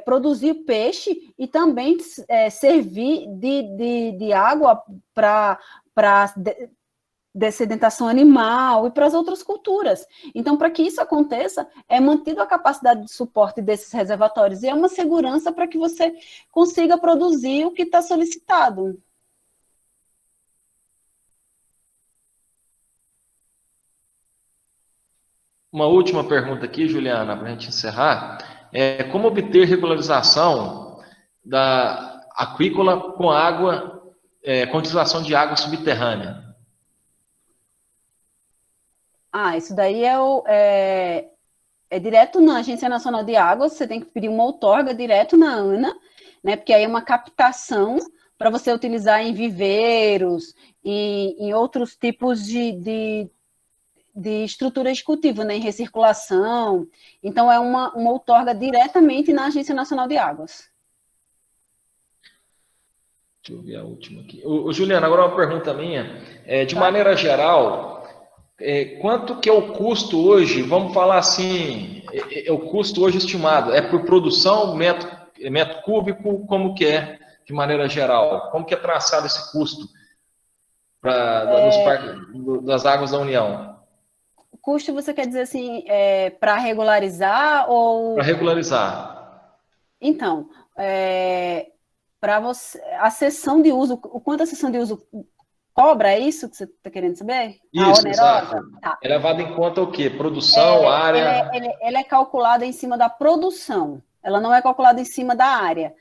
produzir peixe e também servir de água para dessedentação animal e para as outras culturas. Então, para que isso aconteça, é mantido a capacidade de suporte desses reservatórios e é uma segurança para que você consiga produzir o que está solicitado. Uma última pergunta aqui, Juliana, para a gente encerrar. Como obter regularização da aquícola com água, com utilização de água subterrânea? Isso daí é direto na Agência Nacional de Águas, você tem que pedir uma outorga direto na ANA, né, porque aí é uma captação para você utilizar em viveiros e em outros tipos de estrutura de cultivo, né, em recirculação. Então, é uma outorga diretamente na Agência Nacional de Águas. Deixa eu ver a última aqui. Juliana, agora uma pergunta minha. De maneira geral, quanto que é o custo hoje, vamos falar assim, o custo hoje estimado, por produção, metro cúbico, como que é, de maneira geral? Como que é traçado esse custo das águas da União? Custo, você quer dizer assim, para regularizar ou... Para regularizar. Então, para você, a cessão de uso, o quanto a cessão de uso cobra, é isso que você está querendo saber? Isso, exato. Tá. É levado em conta o quê? Produção, área... Ela é calculada em cima da produção, ela não é calculada em cima da área.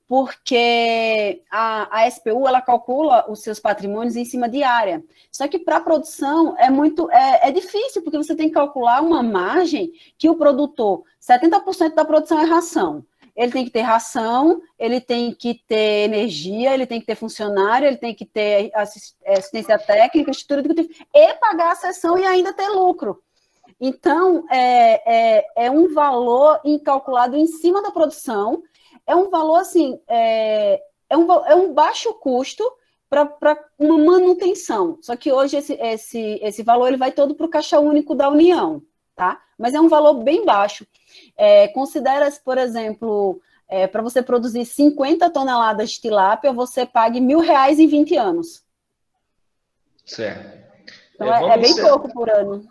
Porque a SPU, ela calcula os seus patrimônios em cima de área. Só que para a produção é difícil, porque você tem que calcular uma margem que o produtor, 70% da produção é ração. Ele tem que ter ração, ele tem que ter energia, ele tem que ter funcionário, ele tem que ter assistência técnica, estrutura de cultivo, e pagar a sessão e ainda ter lucro. Então, é um valor calculado em cima da produção. É um valor, assim, é um baixo custo para uma manutenção. Só que hoje esse valor ele vai todo para o Caixa Único da União, tá? Mas é um valor bem baixo. Considera-se, por exemplo, para você produzir 50 toneladas de tilápia, você pague R$1.000 em 20 anos. Certo. Então, é bem pouco por ano.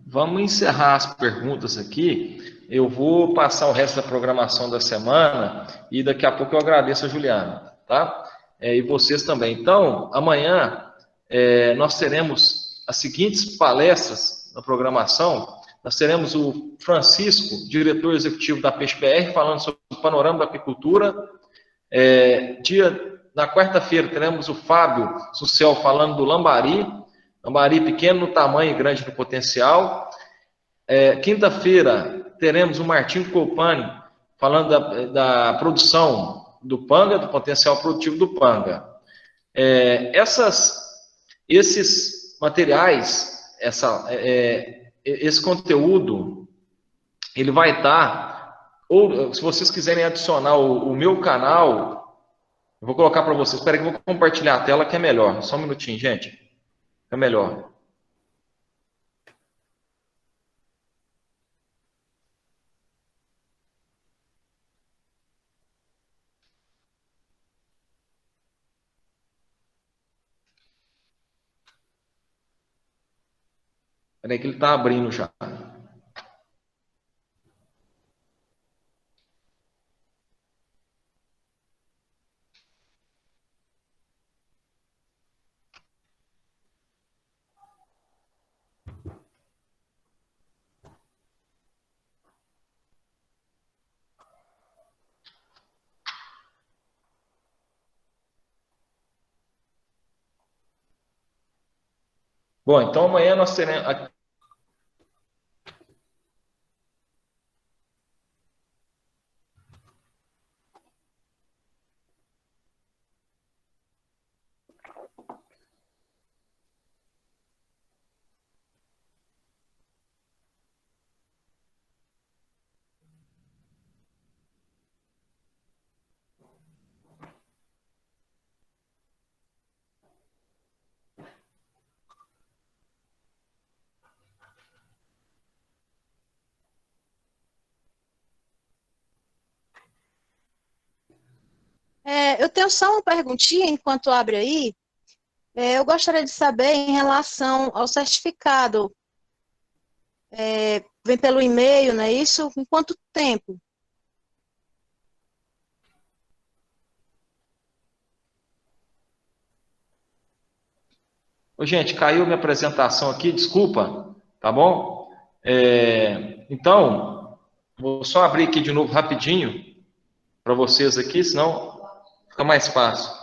Vamos encerrar as perguntas aqui. Eu vou passar o resto da programação da semana e daqui a pouco eu agradeço a Juliana, tá? E vocês também. Então, amanhã nós teremos as seguintes palestras na programação. Nós teremos o Francisco, diretor executivo da Peixe BR, falando sobre o panorama da apicultura. Na quarta-feira teremos o Fábio Sucel falando do lambari. Lambari pequeno no tamanho e grande no potencial. Quinta-feira teremos o Martinho Colpani falando da produção do panga, do potencial produtivo do panga. Esses materiais, esse conteúdo, ele vai estar, ou se vocês quiserem adicionar o meu canal, eu vou colocar para vocês. Espera que eu vou compartilhar a tela que é melhor. Só um minutinho, gente. É melhor. Peraí que ele está abrindo já. Bom, então amanhã nós teremos... Eu tenho só uma perguntinha enquanto abre aí. Eu gostaria de saber em relação ao certificado. Vem pelo e-mail, não é isso? Em quanto tempo? Ô, gente, caiu minha apresentação aqui, desculpa, tá bom? Então, vou só abrir aqui de novo rapidinho para vocês aqui, senão fica mais fácil.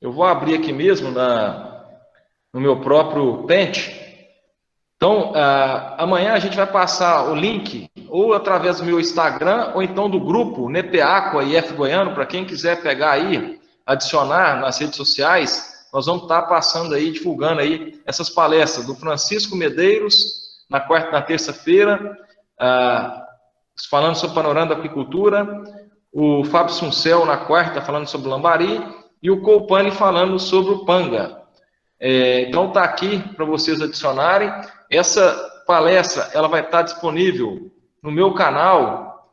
Eu vou abrir aqui mesmo no meu próprio Paint. Então, amanhã a gente vai passar o link ou através do meu Instagram ou então do grupo Nepeaqua e F Goiano, para quem quiser pegar aí, adicionar nas redes sociais. Nós vamos estar passando aí, divulgando aí essas palestras do Francisco Medeiros, na terça-feira, falando sobre o panorama da apicultura, o Fábio Suncel na quarta, falando sobre o lambari, e o Colpani falando sobre o panga. Então está aqui para vocês adicionarem. Essa palestra ela vai estar disponível no meu canal.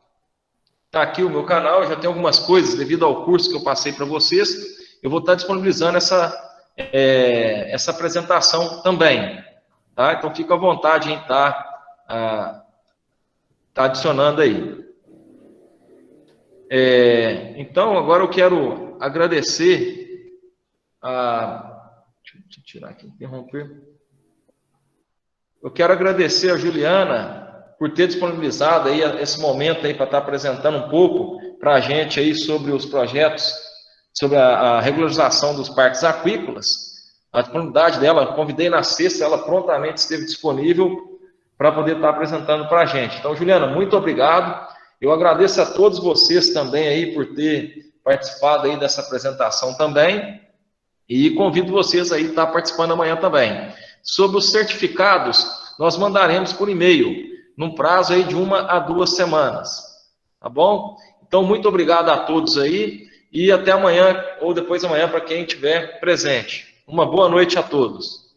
Está aqui o meu canal, já tem algumas coisas devido ao curso que eu passei para vocês. Eu vou estar disponibilizando essa apresentação também. Tá? Então fica à vontade em estar adicionando aí. Então agora eu quero agradecer deixa eu tirar aqui, interromper. Eu quero agradecer a Juliana por ter disponibilizado aí esse momento aí para estar apresentando um pouco para a gente aí sobre os projetos, sobre a regularização dos parques aquícolas. A disponibilidade dela, convidei na sexta, ela prontamente esteve disponível para poder estar apresentando para a gente. Então, Juliana, muito obrigado. Eu agradeço a todos vocês também aí por ter participado aí dessa apresentação também. E convido vocês aí a estar participando amanhã também. Sobre os certificados, nós mandaremos por e-mail, num prazo aí de 1 a 2 semanas. Tá bom? Então, muito obrigado a todos aí e até amanhã ou depois da manhã para quem estiver presente. Uma boa noite a todos.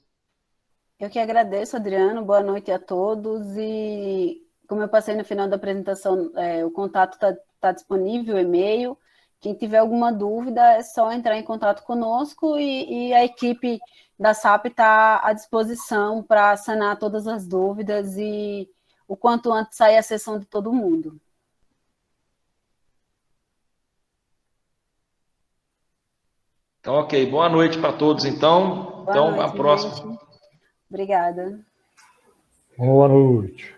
Eu que agradeço, Adriano. Boa noite a todos. E como eu passei no final da apresentação, o contato está disponível, o e-mail. Quem tiver alguma dúvida é só entrar em contato conosco e a equipe da SAP está à disposição para sanar todas as dúvidas e o quanto antes sair a sessão de todo mundo. Então, ok. Boa noite para todos, então. Boa noite, a próxima. gente. Obrigada. Boa noite.